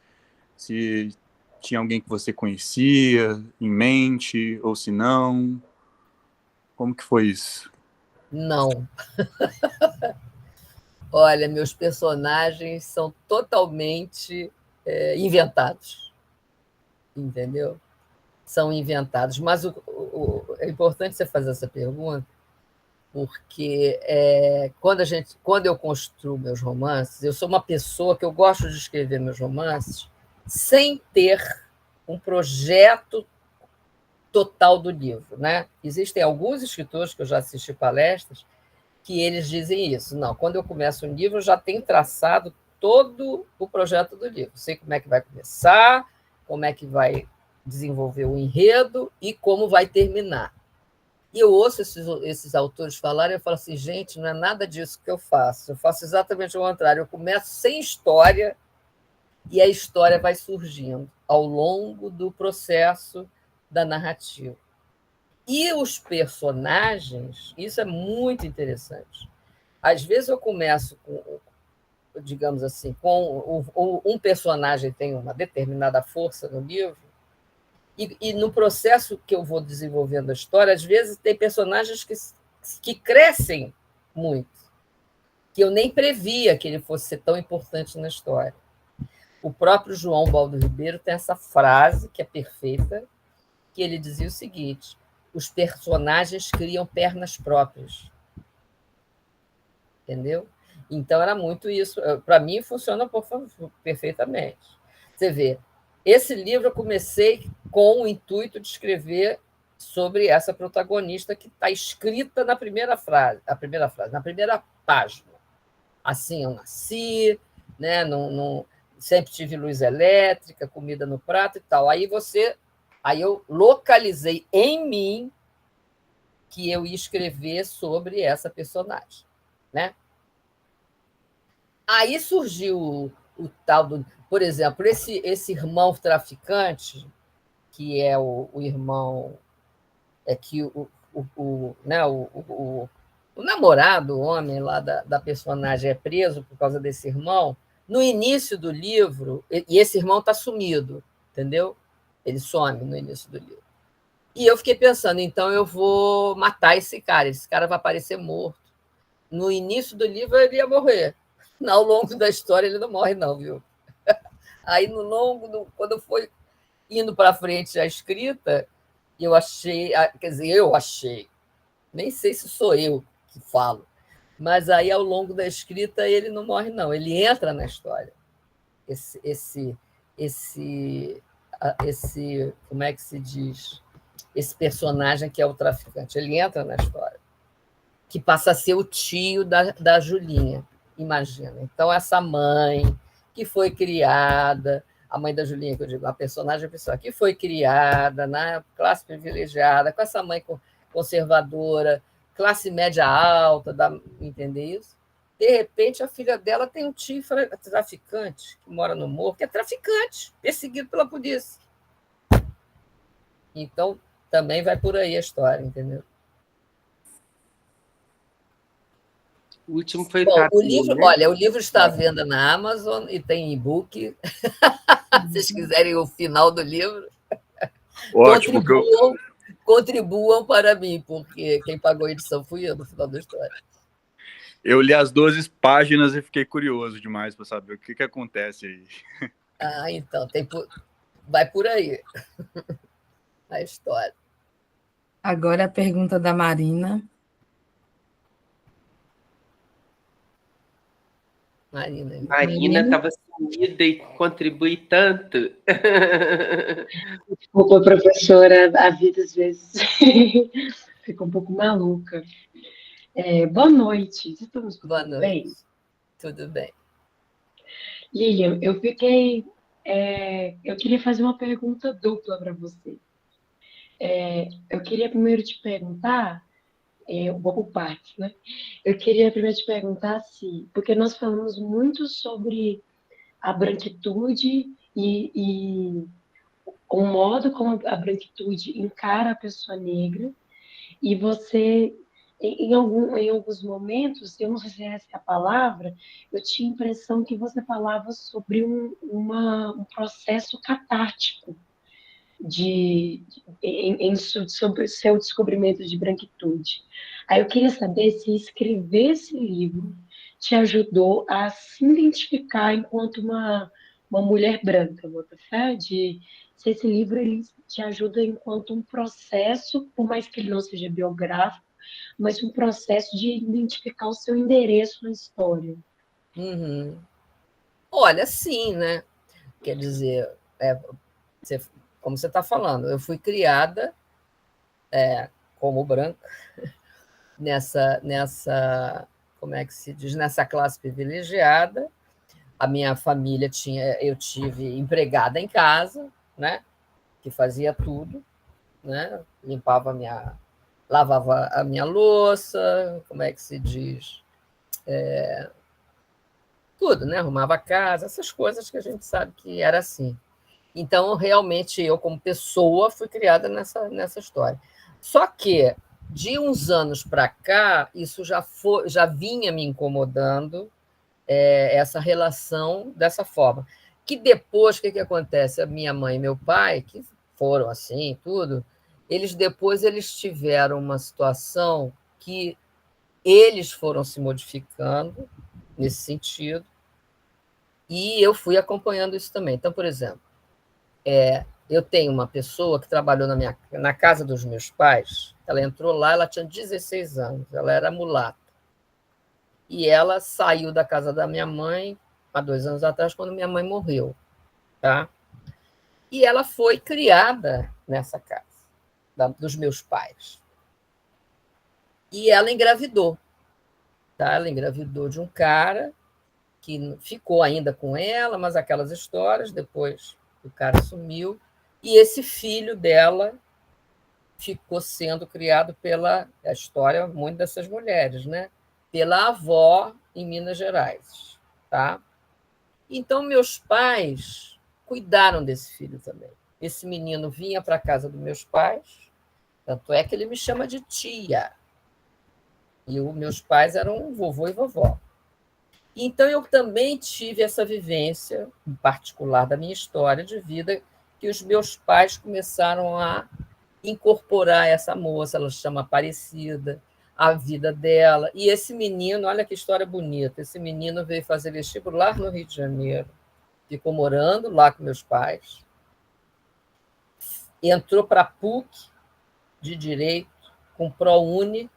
se tinha alguém que você conhecia em mente, ou se não. Como que foi isso? Não. Olha, meus personagens são totalmente inventados, entendeu? São inventados. Mas é importante você fazer essa pergunta, porque quando eu construo meus romances, eu sou uma pessoa que eu gosto de escrever meus romances sem ter um projeto total do livro, né? Existem alguns escritores que eu já assisti palestras que eles dizem isso. Não, quando eu começo um livro, eu já tenho traçado todo o projeto do livro. Sei como é que vai começar, como é que vai desenvolver o enredo e como vai terminar. E eu ouço esses autores falarem e eu falo assim, gente, não é nada disso que eu faço. Eu faço exatamente o contrário. Eu começo sem história e a história vai surgindo ao longo do processo da narrativa. E os personagens, isso é muito interessante. Às vezes eu começo com, digamos assim, com um personagem tem uma determinada força no livro, e no processo que eu vou desenvolvendo a história, às vezes tem personagens que crescem muito, que eu nem previa que ele fosse ser tão importante na história. O próprio João Baldo Ribeiro tem essa frase, que é perfeita, que ele dizia o seguinte: os personagens criam pernas próprias. Entendeu? Então, era muito isso. Para mim, funciona perfeitamente. Você vê, esse livro eu comecei com o intuito de escrever sobre essa protagonista que está escrita na primeira frase, na primeira página. Assim eu nasci, né? Sempre tive luz elétrica, comida no prato e tal. Aí eu localizei em mim que eu ia escrever sobre essa personagem, né? Aí surgiu o tal do... Por exemplo, esse irmão traficante, que é o irmão... que o namorado, o homem lá da personagem é preso por causa desse irmão, no início do livro, e esse irmão está sumido, entendeu? Ele some no início do livro. E eu fiquei pensando, então eu vou matar esse cara vai aparecer morto. No início do livro ele ia morrer. Ao longo da história ele não morre não, viu? Aí quando foi indo para frente a escrita, eu achei, nem sei se sou eu que falo, mas aí ao longo da escrita ele não morre não, ele entra na história. Esse como é que se diz? Esse personagem que é o traficante, ele entra na história, que passa a ser o tio da Julinha, imagina. Então, essa mãe que foi criada, a mãe da Julinha, que eu digo, a personagem pessoal, que foi criada na classe privilegiada, com essa mãe conservadora, classe média alta, entender isso? De repente, a filha dela tem um tio traficante, que mora no morro, que é traficante, perseguido pela polícia. Então, também vai por aí a história, entendeu? O último foi Bom, Tatu, né? Olha, o livro está à venda na Amazon e tem e-book. Se vocês quiserem o final do livro, Ótimo, contribuam para mim, porque quem pagou a edição fui eu no final da história. Eu li as 12 páginas e fiquei curioso demais para saber o que acontece aí. Então, vai por aí a história. Agora a pergunta da Marina. Marina estava sumida e contribui tanto. Desculpa, professora, a vida às vezes fica um pouco maluca. Boa noite, vocês estão me escutando bem? Tudo bem. Lilian, eu queria fazer uma pergunta dupla para você. Eu queria primeiro te perguntar, vou por partes, né? Eu queria primeiro te perguntar se, porque nós falamos muito sobre a branquitude e o modo como a branquitude encara a pessoa negra, e você, em alguns momentos, eu não sei se essa é a palavra, eu tinha a impressão que você falava sobre um processo catártico sobre o seu descobrimento de branquitude. Aí eu queria saber se escrever esse livro te ajudou a se identificar enquanto uma mulher branca, Botafé, se esse livro ele te ajuda enquanto um processo, por mais que ele não seja biográfico, mas um processo de identificar o seu endereço na história. Uhum. Olha, sim, né? Quer dizer, como você está falando, eu fui criada como branca nessa, como é que se diz, nessa classe privilegiada. A minha família eu tive empregada em casa, né? Que fazia tudo, né? Lavava a minha louça, como é que se diz? Tudo, né? Arrumava a casa, essas coisas que a gente sabe que era assim. Então, realmente, eu, como pessoa, fui criada nessa história. Só que, de uns anos para cá, isso já vinha me incomodando, essa relação dessa forma. Que depois, o que acontece? A minha mãe e meu pai, que foram assim, tudo, depois eles tiveram uma situação que eles foram se modificando nesse sentido, e eu fui acompanhando isso também. Então, por exemplo, eu tenho uma pessoa que trabalhou na casa dos meus pais, ela entrou lá, ela tinha 16 anos, ela era mulata. E ela saiu da casa da minha mãe há 2 anos atrás, quando minha mãe morreu. Tá? E ela foi criada nessa casa, dos meus pais. E ela engravidou. Tá? Ela engravidou de um cara que ficou ainda com ela, mas aquelas histórias, depois o cara sumiu, e esse filho dela ficou sendo criado a história muito dessas mulheres, né? Pela avó em Minas Gerais. Tá? Então, meus pais cuidaram desse filho também. Esse menino vinha para a casa dos meus pais, tanto é que ele me chama de tia. E os meus pais eram vovô e vovó. Então, eu também tive essa vivência, em particular da minha história de vida, que os meus pais começaram a incorporar essa moça, ela se chama Aparecida, a vida dela. E esse menino, olha que história bonita, esse menino veio fazer vestibular no Rio de Janeiro, ficou morando lá com meus pais, entrou para a PUC de Direito, com ProUni,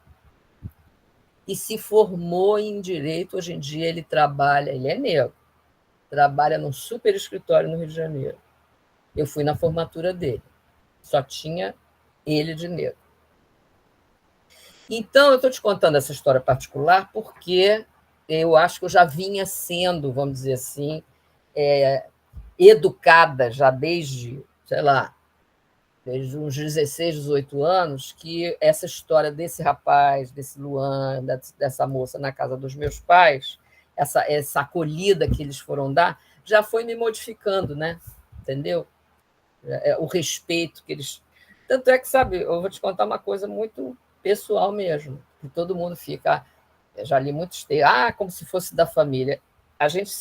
e se formou em Direito. Hoje em dia ele é negro, trabalha num super escritório no Rio de Janeiro. Eu fui na formatura dele, só tinha ele de negro. Então, eu estou te contando essa história particular porque eu acho que eu já vinha sendo, vamos dizer assim, educada já desde, sei lá, desde uns 16, 18 anos, que essa história desse rapaz, desse Luan, dessa moça na casa dos meus pais, essa acolhida que eles foram dar, já foi me modificando, né? Entendeu? O respeito que eles... Tanto é que, sabe, eu vou te contar uma coisa muito pessoal mesmo, que todo mundo fica... Eu já li muitos textos, como se fosse da família. A gente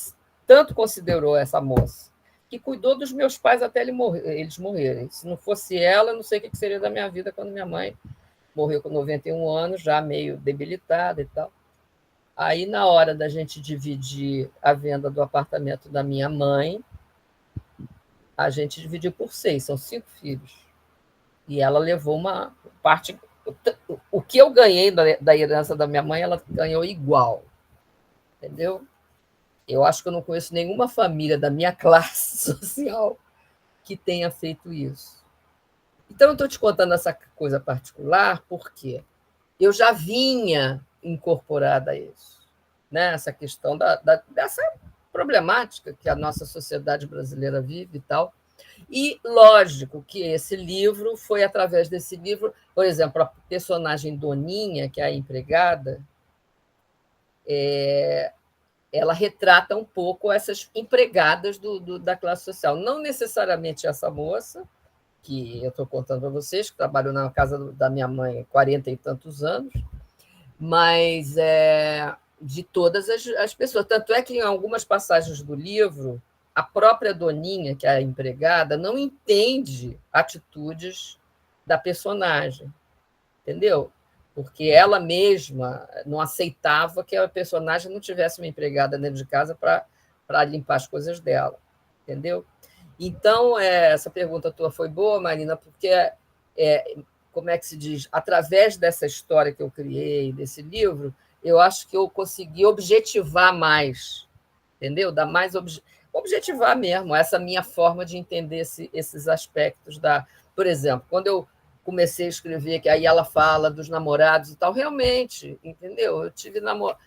tanto considerou essa moça, que cuidou dos meus pais até eles morrerem. Se não fosse ela, não sei o que seria da minha vida quando minha mãe morreu com 91 anos, já meio debilitada e tal. Aí, na hora da gente dividir a venda do apartamento da minha mãe, a gente dividiu por 6, são 5 filhos. E ela levou uma parte... O que eu ganhei da herança da minha mãe, ela ganhou igual. Entendeu? Eu acho que eu não conheço nenhuma família da minha classe social que tenha feito isso. Então, eu estou te contando essa coisa particular porque eu já vinha incorporada a isso, né? Essa questão dessa problemática que a nossa sociedade brasileira vive e tal. E, lógico, que esse livro foi através desse livro, por exemplo, a personagem Doninha, que é a empregada, ela retrata um pouco essas empregadas da classe social. Não necessariamente essa moça, que eu estou contando para vocês, que trabalhou na casa da minha mãe há 40 e tantos anos, mas de todas as pessoas. Tanto é que, em algumas passagens do livro, a própria Doninha, que é a empregada, não entende atitudes da personagem, entendeu? Porque ela mesma não aceitava que a personagem não tivesse uma empregada dentro de casa para limpar as coisas dela, entendeu? Então, essa pergunta tua foi boa, Marina, porque, como é que se diz, através dessa história que eu criei, desse livro, eu acho que eu consegui objetivar mais, entendeu? Dar mais objetivar mesmo essa minha forma de entender esses aspectos Por exemplo, quando eu comecei a escrever, que aí ela fala dos namorados e tal, realmente, entendeu? Eu tive namorado.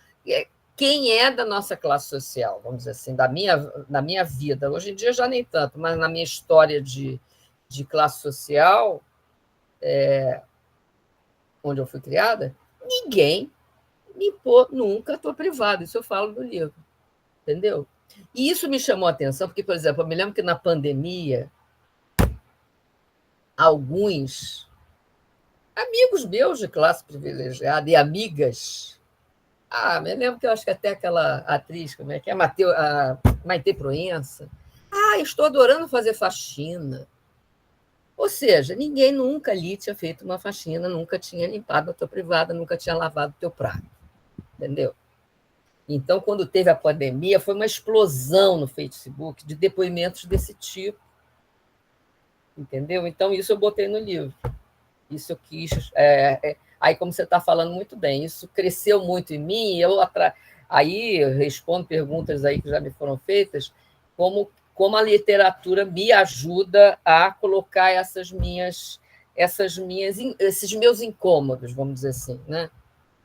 Quem é da nossa classe social, vamos dizer assim, da minha vida, hoje em dia já nem tanto, mas na minha história de classe social, onde eu fui criada, ninguém me pôs nunca a tua privada, isso eu falo no livro, entendeu? E isso me chamou a atenção, porque, por exemplo, eu me lembro que na pandemia, alguns amigos meus de classe privilegiada e amigas, me lembro que eu acho que até aquela atriz, como é que é, a Maite Proença, estou adorando fazer faxina. Ou seja, ninguém nunca ali tinha feito uma faxina, nunca tinha limpado a tua privada, nunca tinha lavado o teu prato, entendeu? Então, quando teve a pandemia, foi uma explosão no Facebook de depoimentos desse tipo, entendeu? Então, isso eu botei no livro. Isso eu quis... Aí, como você está falando muito bem, isso cresceu muito em mim, e aí eu respondo perguntas aí que já me foram feitas, como a literatura me ajuda a colocar esses meus incômodos, vamos dizer assim, né?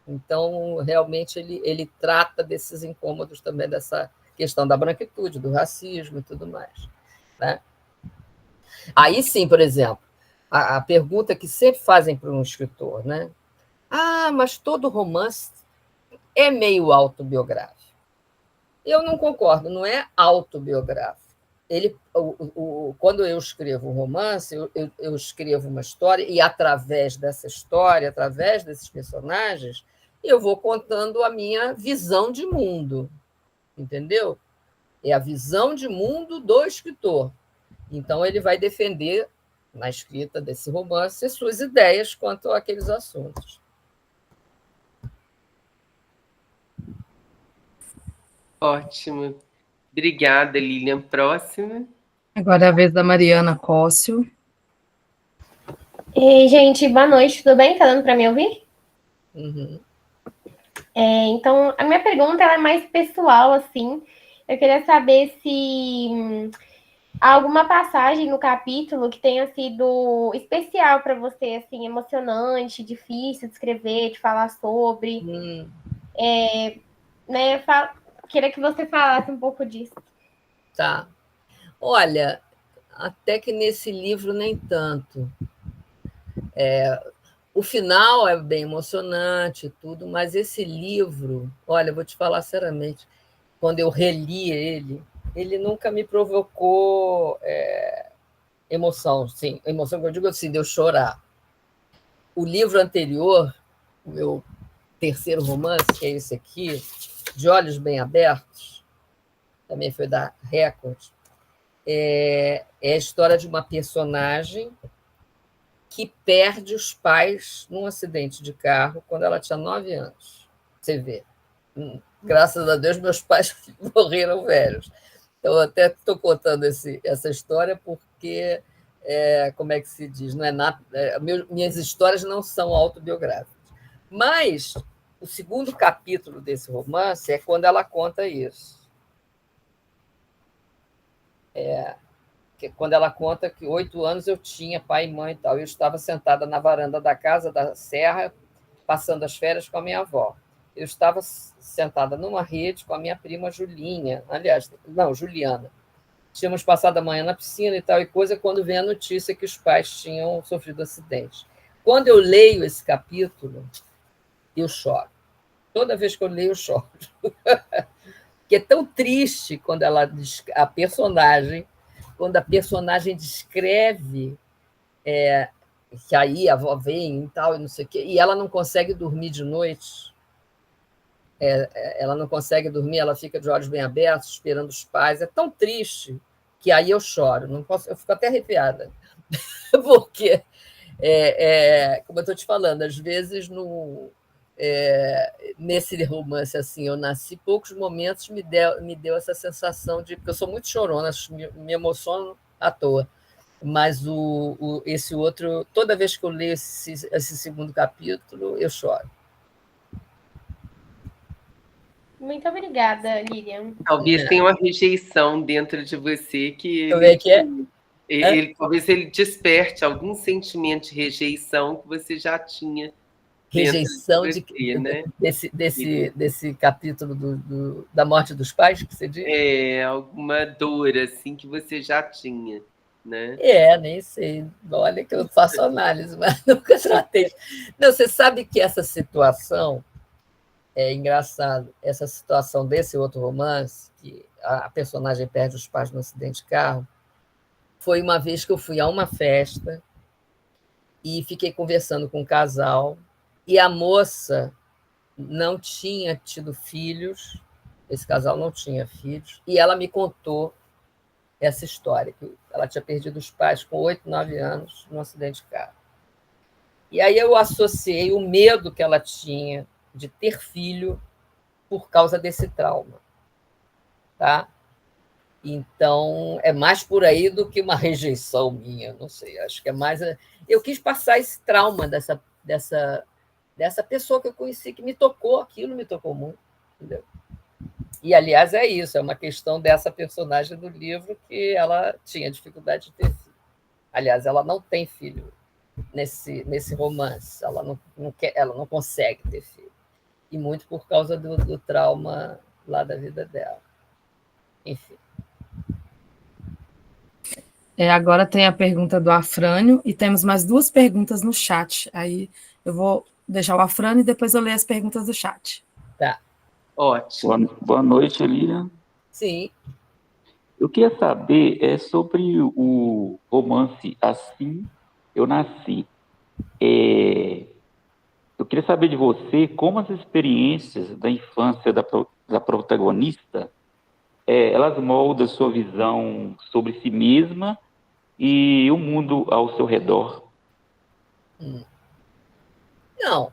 Então, realmente, ele trata desses incômodos também, dessa questão da branquitude, do racismo e tudo mais, né? Aí sim, por exemplo, a pergunta que sempre fazem para um escritor, né? Mas todo romance é meio autobiográfico. Eu não concordo, não é autobiográfico. Quando eu escrevo um romance, eu escrevo uma história, e através dessa história, através desses personagens, eu vou contando a minha visão de mundo, entendeu? É a visão de mundo do escritor. Então, ele vai defender, na escrita desse romance, suas ideias quanto àqueles assuntos. Ótimo. Obrigada, Lilian. Próxima. Agora é a vez da Mariana Cóssio. Ei, gente, boa noite, tudo bem? Tá dando para me ouvir? Uhum. Então, a minha pergunta ela é mais pessoal, assim. Eu queria saber se há alguma passagem no capítulo que tenha sido especial para você, assim, emocionante, difícil de escrever, de falar sobre. Né? Queria que você falasse um pouco disso. Tá. Olha, até que nesse livro nem tanto. O final é bem emocionante, tudo, mas esse livro, olha, eu vou te falar seriamente, quando eu reli ele nunca me provocou emoção, sim, emoção que eu digo assim, de eu chorar. O livro anterior, o meu terceiro romance, que é esse aqui, De Olhos Bem Abertos, também foi da Record, é a história de uma personagem que perde os pais num acidente de carro quando ela tinha 9 anos. Você vê. Graças a Deus, meus pais morreram velhos. Eu até estou contando essa história porque, como é que se diz? Não é nada, minhas histórias não são autobiográficas. Mas o segundo capítulo desse romance é quando ela conta isso. Que quando ela conta que 8 anos eu tinha pai e mãe e tal. Eu estava sentada na varanda da casa da Serra, passando as férias com a minha avó. Eu estava sentada numa rede com a minha prima Julinha, aliás, não, Juliana. Tínhamos passado a manhã na piscina e tal e coisa, quando vem a notícia que os pais tinham sofrido acidente. Quando eu leio esse capítulo, eu choro. Toda vez que eu leio, eu choro. Que é tão triste quando a personagem descreve que aí a avó vem e tal, e não sei o quê, e ela não consegue dormir de noite. Ela não consegue dormir, ela fica de olhos bem abertos, esperando os pais. É tão triste que aí eu choro. Não posso, eu fico até arrepiada. Porque, como eu estou te falando, às vezes nesse romance assim, eu nasci, poucos momentos me deu essa sensação de... Porque eu sou muito chorona, me emociono à toa. Mas esse outro, toda vez que eu leio esse segundo capítulo, eu choro. Muito obrigada, Lilian. Talvez tenha uma rejeição dentro de você que Como é que é? Talvez ele desperte algum sentimento de rejeição que você já tinha. Rejeição você, né? desse capítulo da morte dos pais, que você diz? Alguma dor assim que você já tinha, né? Nem sei. Olha que eu faço análise, mas nunca tratei. Não, você sabe que essa situação é engraçado. Essa situação desse outro romance, que a personagem perde os pais no acidente de carro, foi uma vez que eu fui a uma festa e fiquei conversando com um casal, e a moça não tinha tido filhos, esse casal não tinha filhos, e ela me contou essa história, que ela tinha perdido os pais com 8, 9 anos num acidente de carro. E aí eu associei o medo que ela tinha de ter filho por causa desse trauma. Tá? Então, é mais por aí do que uma rejeição minha, não sei, acho que é mais... Eu quis passar esse trauma dessa pessoa que eu conheci, que me tocou, aquilo me tocou muito, entendeu? E, aliás, é isso, é uma questão dessa personagem do livro que ela tinha dificuldade de ter filho. Aliás, ela não tem filho nesse romance, ela não consegue ter filho. E muito por causa do trauma lá da vida dela. Enfim. Agora tem a pergunta do Afrânio e temos mais 2 perguntas no chat. Aí eu vou deixar o Afrânio e depois eu leio as perguntas do chat. Tá. Ótimo. Boa noite, Lilian. Sim. Eu queria saber sobre o romance Assim Eu Nasci. Eu queria saber de você como as experiências da infância da protagonista elas moldam sua visão sobre si mesma e o mundo ao seu redor. Não,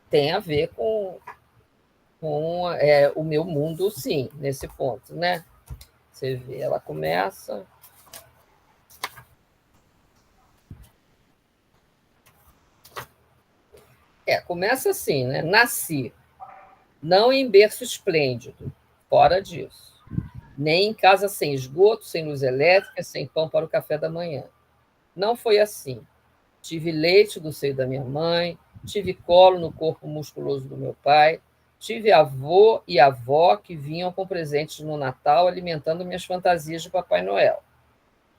tem a ver com o meu mundo, sim, nesse ponto, né? Você vê, ela começa... Começa assim, né? Nasci, não em berço esplêndido, fora disso. Nem em casa sem esgoto, sem luz elétrica, sem pão para o café da manhã. Não foi assim. Tive leite do seio da minha mãe, tive colo no corpo musculoso do meu pai, tive avô e avó que vinham com presentes no Natal alimentando minhas fantasias de Papai Noel.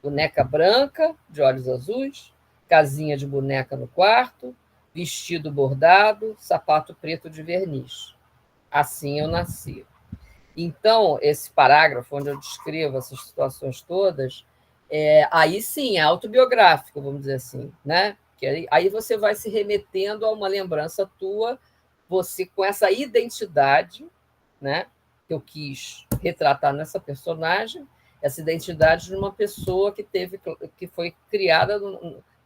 Boneca branca, de olhos azuis, casinha de boneca no quarto, vestido bordado, sapato preto de verniz. Assim eu nasci. Então, esse parágrafo, onde eu descrevo essas situações todas, aí sim, é autobiográfico, vamos dizer assim, né? Que aí você vai se remetendo a uma lembrança tua, você com essa identidade, né? Que eu quis retratar nessa personagem, essa identidade de uma pessoa que foi criada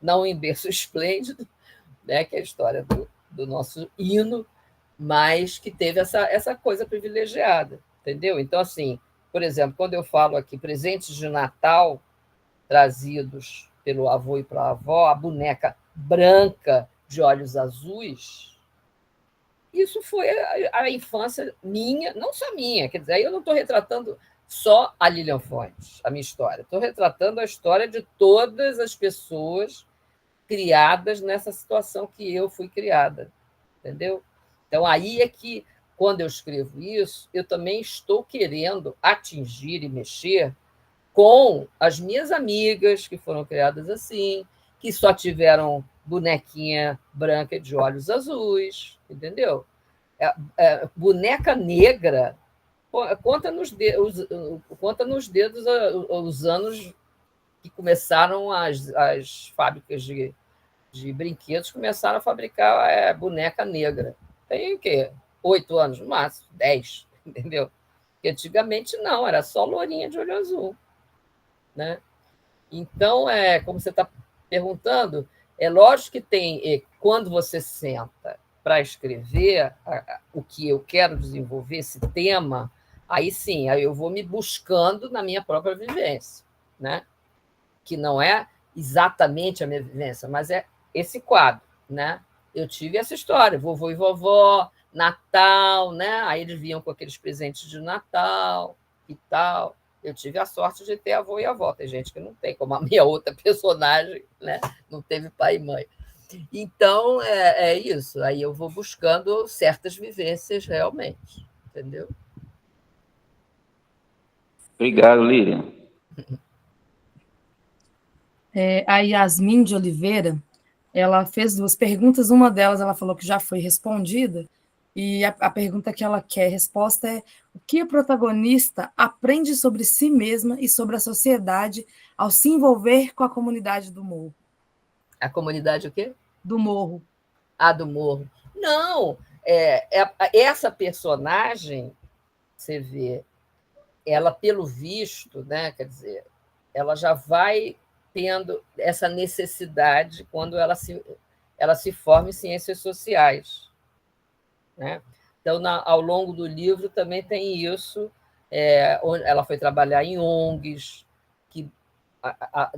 não em berço esplêndido, né? Que é a história do nosso hino, mas que teve essa coisa privilegiada, entendeu? Então, assim, por exemplo, quando eu falo aqui presentes de Natal trazidos pelo avô e pela avó, a boneca branca de olhos azuis, isso foi a infância minha, não só minha, quer dizer, aí eu não estou retratando só a Lilian Fontes, a minha história, estou retratando a história de todas as pessoas criadas nessa situação que eu fui criada, entendeu? Então, aí é que, quando eu escrevo isso, eu também estou querendo atingir e mexer com as minhas amigas que foram criadas assim, que só tiveram bonequinha branca de olhos azuis, entendeu? Boneca negra, conta nos dedos os anos que começaram as fábricas de brinquedos, começaram a fabricar boneca negra. Tem o quê? 8 anos no máximo, 10, entendeu? Porque antigamente não, era só lourinha de olho azul, né? Então, como você está perguntando, é lógico que tem, quando você senta para escrever o que eu quero desenvolver, esse tema, aí sim, aí eu vou me buscando na minha própria vivência, né? Que não é exatamente a minha vivência, mas é esse quadro, né? Eu tive essa história, vovô e vovó, Natal, né? Aí eles vinham com aqueles presentes de Natal e tal. Eu tive a sorte de ter avô e avó. Tem gente que não tem, como a minha outra personagem, né? Não teve pai e mãe. Então, é isso. Aí eu vou buscando certas vivências realmente, entendeu? Obrigado, Lilian. A Yasmin de Oliveira, ela fez 2 perguntas, uma delas ela falou que já foi respondida, e a pergunta que ela quer resposta é: o que a protagonista aprende sobre si mesma e sobre a sociedade ao se envolver com a comunidade do Morro? A comunidade o quê? Do Morro. Do Morro. Não, essa personagem, você vê, ela, pelo visto, né, quer dizer, ela já vai tendo essa necessidade quando ela se forma em ciências sociais, né? Então, ao longo do livro também tem isso. Ela foi trabalhar em ONGs, que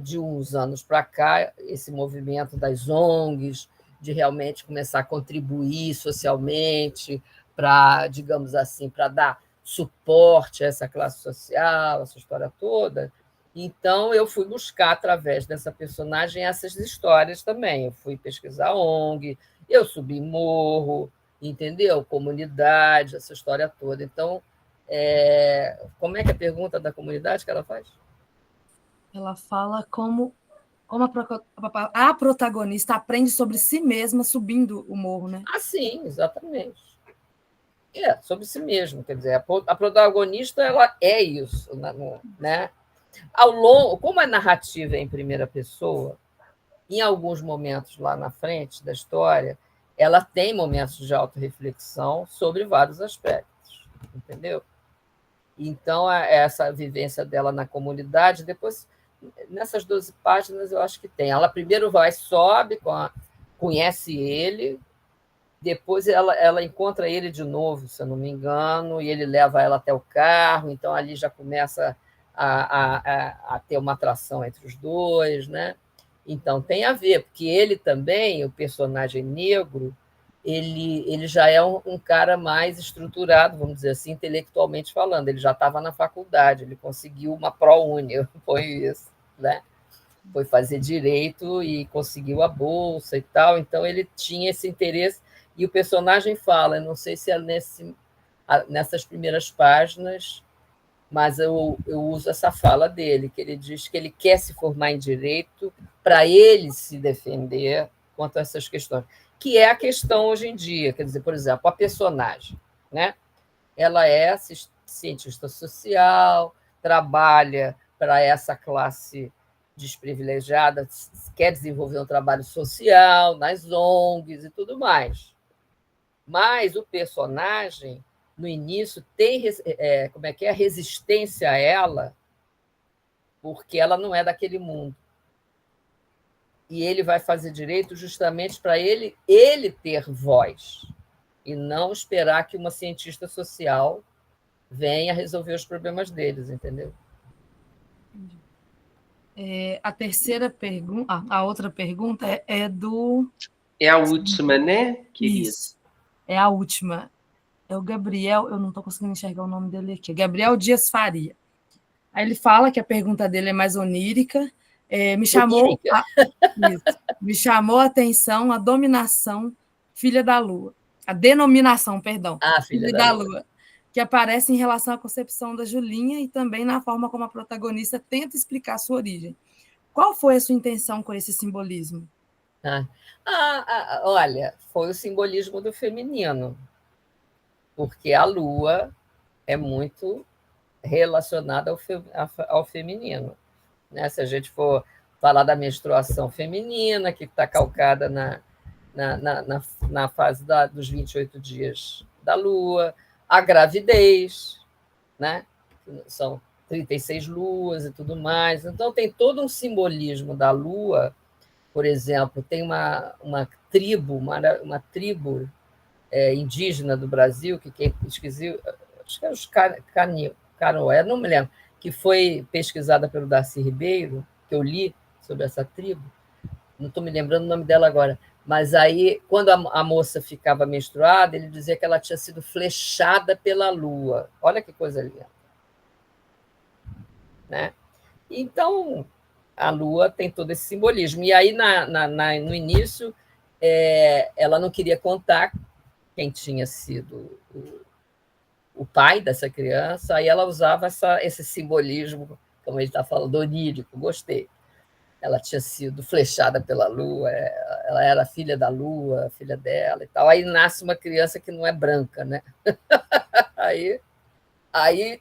de uns anos para cá, esse movimento das ONGs, de realmente começar a contribuir socialmente para, digamos assim, para dar suporte a essa classe social, essa história toda. Então, eu fui buscar, através dessa personagem, essas histórias também. Eu fui pesquisar ONG, eu subi morro, entendeu? Comunidade, essa história toda. Então, como é que é a pergunta da comunidade que ela faz? Ela fala como a protagonista aprende sobre si mesma subindo o morro, né? Sim, exatamente. Sobre si mesma. Quer dizer, a protagonista ela é isso, né? Ao longo, como a narrativa é em primeira pessoa, em alguns momentos lá na frente da história, ela tem momentos de autorreflexão sobre vários aspectos, entendeu? Então, essa vivência dela na comunidade, depois, nessas 12 páginas, eu acho que tem. Ela primeiro sobe, conhece ele, depois ela encontra ele de novo, se eu não me engano, e ele leva ela até o carro, então ali já começa a ter uma atração entre os dois, né? Então, tem a ver, porque ele também, o personagem negro, ele já é um cara mais estruturado, vamos dizer assim, intelectualmente falando. Ele já estava na faculdade, ele conseguiu uma ProUni, foi isso, né? Foi fazer direito e conseguiu a bolsa e tal, então ele tinha esse interesse. E o personagem fala, eu não sei se é nessas primeiras páginas, mas eu uso essa fala dele, que ele diz que ele quer se formar em direito para ele se defender quanto a essas questões, que é a questão hoje em dia. Quer dizer, por exemplo, a personagem, né? Ela é cientista social, trabalha para essa classe desprivilegiada, quer desenvolver um trabalho social nas ONGs e tudo mais. Mas o personagem, no início, tem resistência a ela, porque ela não é daquele mundo. E ele vai fazer direito justamente para ele ter voz, e não esperar que uma cientista social venha resolver os problemas deles, entendeu? A terceira pergunta, a outra pergunta é do... É a última, né, querido? Isso, é a última. É o Gabriel, eu não estou conseguindo enxergar o nome dele aqui, Gabriel Dias Faria. Aí ele fala que a pergunta dele é mais onírica. Me chamou a atenção a dominação Filha da Lua. A denominação, perdão, Filha da Lua, que aparece em relação à concepção da Julinha e também na forma como a protagonista tenta explicar sua origem. Qual foi a sua intenção com esse simbolismo? Olha, foi o simbolismo do feminino, porque a Lua é muito relacionada ao feminino. Né? Se a gente for falar da menstruação feminina, que está calcada na fase dos 28 dias da Lua, a gravidez, né? São 36 luas e tudo mais. Então, tem todo um simbolismo da Lua. Por exemplo, tem uma tribo indígena do Brasil, que quem pesquisou, acho que é os Canoé, não me lembro, que foi pesquisada pelo Darcy Ribeiro, que eu li sobre essa tribo, não estou me lembrando o nome dela agora, mas aí, quando a moça ficava menstruada, ele dizia que ela tinha sido flechada pela lua. Olha que coisa linda. Né? Então, a lua tem todo esse simbolismo. E aí, no início, ela não queria contar quem tinha sido o pai dessa criança, aí ela usava esse simbolismo, como ele está falando, onírico, gostei. Ela tinha sido flechada pela lua, ela era filha da lua, filha dela e tal. Aí nasce uma criança que não é branca, né? aí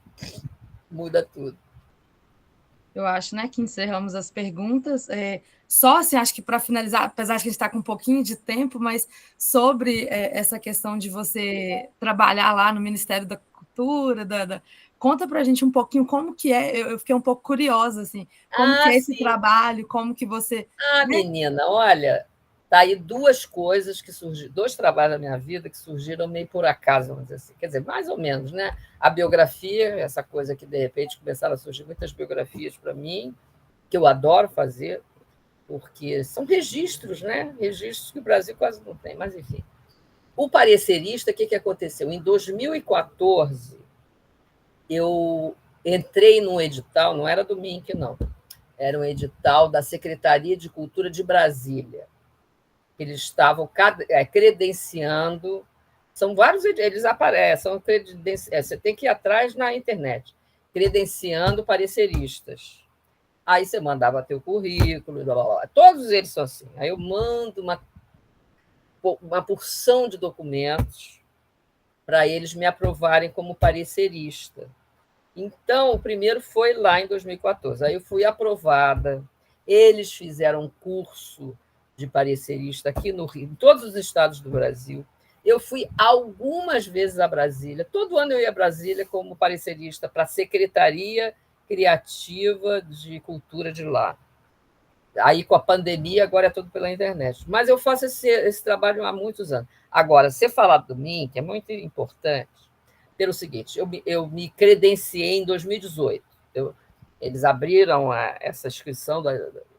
muda tudo. Eu acho, né, que encerramos as perguntas. Só, assim, acho que para finalizar, apesar de que a gente está com um pouquinho de tempo, mas sobre essa questão de você trabalhar lá no Ministério da Cultura, conta para a gente um pouquinho como que é. Eu fiquei um pouco curiosa, assim, como que é esse trabalho, como que você... Menina, olha, tá aí duas coisas que surgiram, 2 trabalhos da minha vida que surgiram meio por acaso, vamos dizer assim. Quer dizer, mais ou menos, né? A biografia, essa coisa que, de repente, começaram a surgir muitas biografias para mim, que eu adoro fazer, porque são registros, né? Registros que o Brasil quase não tem, mas enfim. O parecerista, o que aconteceu? Em 2014, eu entrei num edital, não era do MINC, não, era um edital da Secretaria de Cultura de Brasília. Eles estavam credenciando, são vários, eles aparecem, você tem que ir atrás na internet, credenciando pareceristas. Aí você mandava teu currículo, blá, blá, blá. Todos eles são assim. Aí eu mando uma porção de documentos para eles me aprovarem como parecerista. Então, o primeiro foi lá em 2014. Aí eu fui aprovada. Eles fizeram um curso de parecerista aqui no Rio, em todos os estados do Brasil. Eu fui algumas vezes a Brasília. Todo ano eu ia a Brasília como parecerista para a Secretaria Criativa de Cultura de lá. Aí, com a pandemia, agora é tudo pela internet. Mas eu faço esse trabalho há muitos anos. Agora, ser falado do MINC é muito importante pelo seguinte, eu me credenciei em 2018. Eles abriram essa inscrição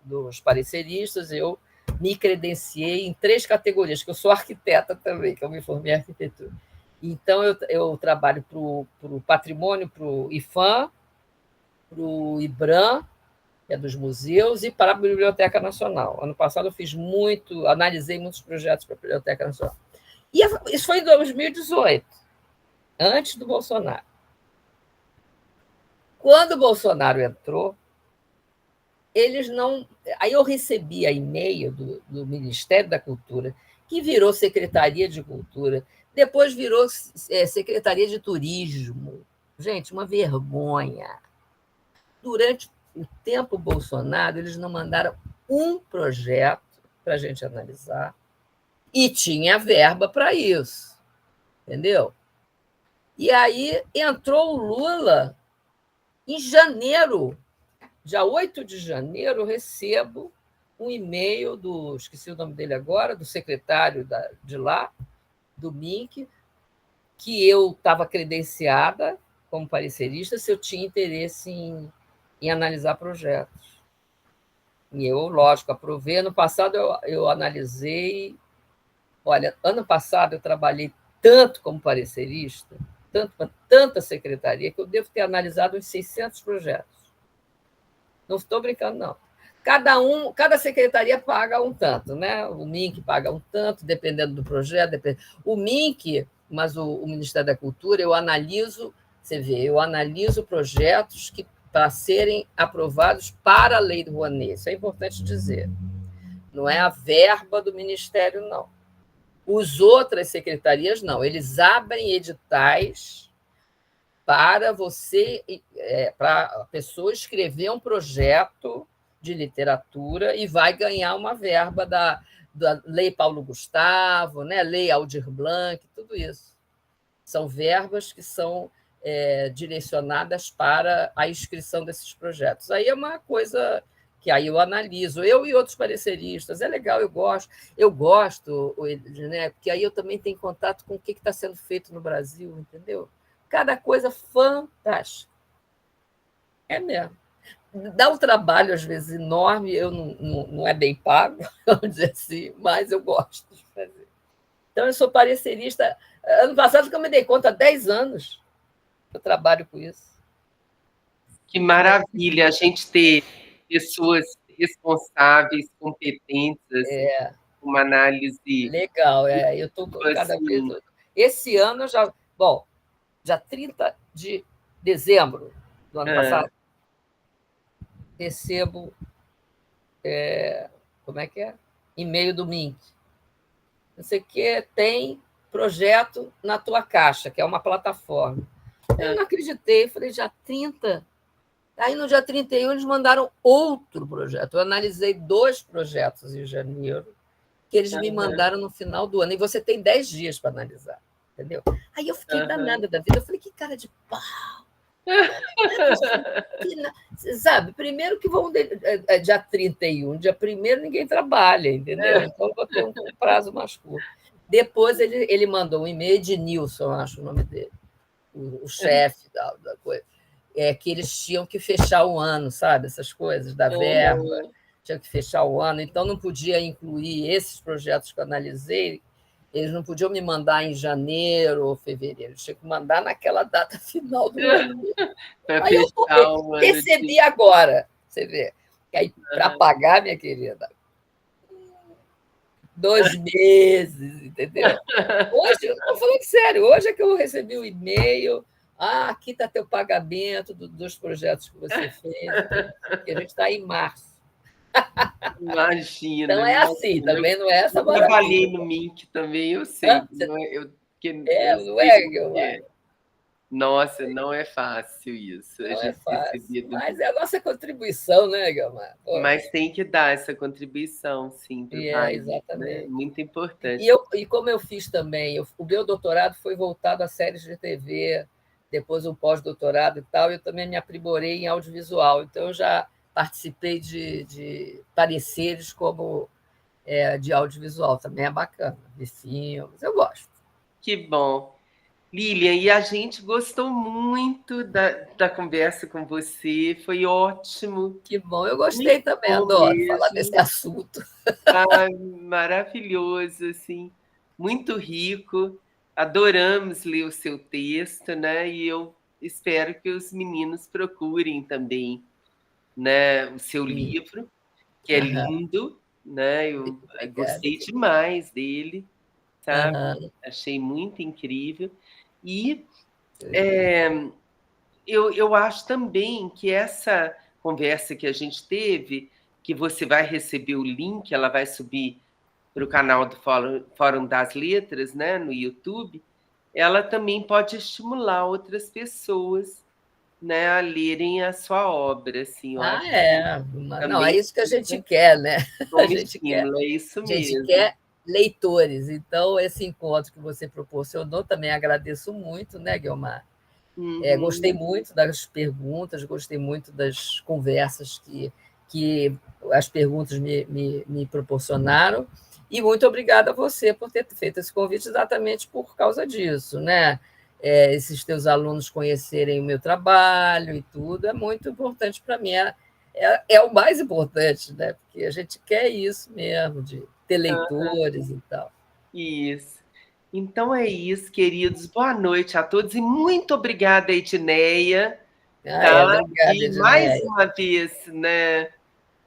dos pareceristas, eu me credenciei em 3 categorias, que eu sou arquiteta também, que eu me formei em arquitetura. Então, eu trabalho para o patrimônio, para o IFAM, para o IBRAM, que é dos museus, e para a Biblioteca Nacional. Ano passado eu analisei muitos projetos para a Biblioteca Nacional. E isso foi em 2018, antes do Bolsonaro. Quando o Bolsonaro entrou, eles não... Aí eu recebia e-mail do Ministério da Cultura, que virou Secretaria de Cultura, depois virou Secretaria de Turismo. Gente, uma vergonha. Durante o tempo Bolsonaro, eles não mandaram um projeto para a gente analisar e tinha verba para isso, entendeu? E aí entrou o Lula em janeiro, dia 8 de janeiro, eu recebo um e-mail esqueci o nome dele agora, do secretário de lá, do MINC, que eu estava credenciada como parecerista, se eu tinha interesse em analisar projetos. E eu, lógico, aprovei. Ano passado eu analisei. Olha, ano passado eu trabalhei tanto como parecerista, tanta secretaria, que eu devo ter analisado uns 600 projetos. Não estou brincando, não. Cada secretaria paga um tanto, né? O MINC paga um tanto, dependendo do projeto. O MINC, mas o Ministério da Cultura, eu analiso, você vê, eu analiso projetos que para serem aprovados para a Lei do Rouanet. Isso é importante dizer. Não é a verba do Ministério, não. As outras secretarias, não. Eles abrem editais para para a pessoa escrever um projeto de literatura e vai ganhar uma verba da Lei Paulo Gustavo, né? Lei Aldir Blanc, tudo isso. São verbas que são direcionadas para a inscrição desses projetos. Aí é uma coisa que aí eu analiso, eu e outros pareceristas, é legal, eu gosto, né? Porque aí eu também tenho contato com o que está sendo feito no Brasil, entendeu? Cada coisa fantástica. É mesmo. Dá um trabalho, às vezes, enorme, eu não é bem pago, vamos dizer assim, mas eu gosto de fazer. Então, eu sou parecerista. Ano passado, que eu me dei conta, há 10 anos eu trabalho com isso. Que maravilha a gente ter pessoas responsáveis, competentes, assim, uma análise. Legal, eu estou cada vez. Esse ano eu já. Bom, dia 30 de dezembro do ano passado, recebo. Como é que é? E-mail do MINC. Não sei o que, tem projeto na tua caixa, que é uma plataforma. Eu não acreditei, falei, dia 30. Aí, no dia 31, eles mandaram outro projeto. Eu analisei 2 projetos em janeiro, que eles me mandaram no final do ano. E você tem 10 dias para analisar, entendeu? Aí eu fiquei danada da vida. Eu falei, que cara de pau! Sabe, primeiro que vão dia 31, dia 1º ninguém trabalha, entendeu? Então eu vou ter um prazo mais curto. Depois ele mandou um e-mail de Nilson, acho o nome dele, o chefe da coisa, que eles tinham que fechar o ano, sabe? Essas coisas da verba, tinham que fechar o ano, então não podia incluir esses projetos que eu analisei, eles não podiam me mandar em janeiro ou fevereiro, eles tinham que mandar naquela data final do ano. Aí eu recebi agora, você vê. Aí, para pagar, minha querida, 2 meses, entendeu? Hoje, eu estou falando sério, hoje é que eu recebi um e-mail, aqui está teu pagamento dos projetos que você fez, porque a gente está em março. Imagina. Então é assim, também não é essa maravilha. Eu trabalhei no MINC também, eu sei. Nossa, não é fácil isso. Não é fácil, mas é a nossa contribuição, né, Guilmar? Mas tem que dar essa contribuição, sim. Exatamente. Né? Muito importante. E como eu fiz também, o meu doutorado foi voltado a séries de TV, depois um pós-doutorado e tal, eu também me aprimorei em audiovisual, então eu já participei de pareceres como de audiovisual, também é bacana, de filmes, eu gosto. Que bom. Lilian, e a gente gostou muito da conversa com você, foi ótimo. Que bom, eu gostei também, adoro falar desse assunto. Maravilhoso, assim, muito rico, adoramos ler o seu texto, né? E eu espero que os meninos procurem também, né, o seu livro, que é lindo, né? Eu gostei demais dele, sabe? Achei muito incrível. E eu acho também que essa conversa que a gente teve, que você vai receber o link, ela vai subir para o canal do Fórum das Letras, né, no YouTube, ela também pode estimular outras pessoas, né, a lerem a sua obra. Assim, não, é isso que a gente quer, né? A gente quer, é isso mesmo. A gente quer leitores. Então, esse encontro que você proporcionou, também agradeço muito, né, Guilmar? Gostei muito das perguntas, gostei muito das conversas que as perguntas me proporcionaram, e muito obrigada a você por ter feito esse convite exatamente por causa disso, né? esses teus alunos conhecerem o meu trabalho e tudo, é muito importante para mim. É o mais importante, né? Porque a gente quer isso mesmo, de ter leitores e tal. Isso. Então é isso, queridos. Boa noite a todos e muito obrigada, Edneia. Obrigada, E mais Edneia. uma vez, né,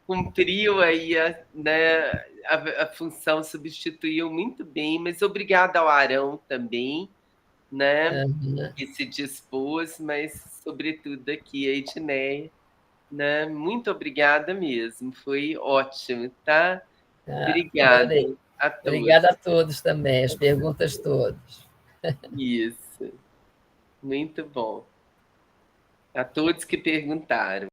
cumpriu aí a função, substituiu muito bem, mas obrigada ao Arão também, né, que se dispôs, mas sobretudo aqui a Edneia, né, muito obrigada mesmo, foi ótimo, tá? Obrigada Adorei. a todos. Obrigada a todos também, as perguntas todas. Isso, muito bom. A todos que perguntaram.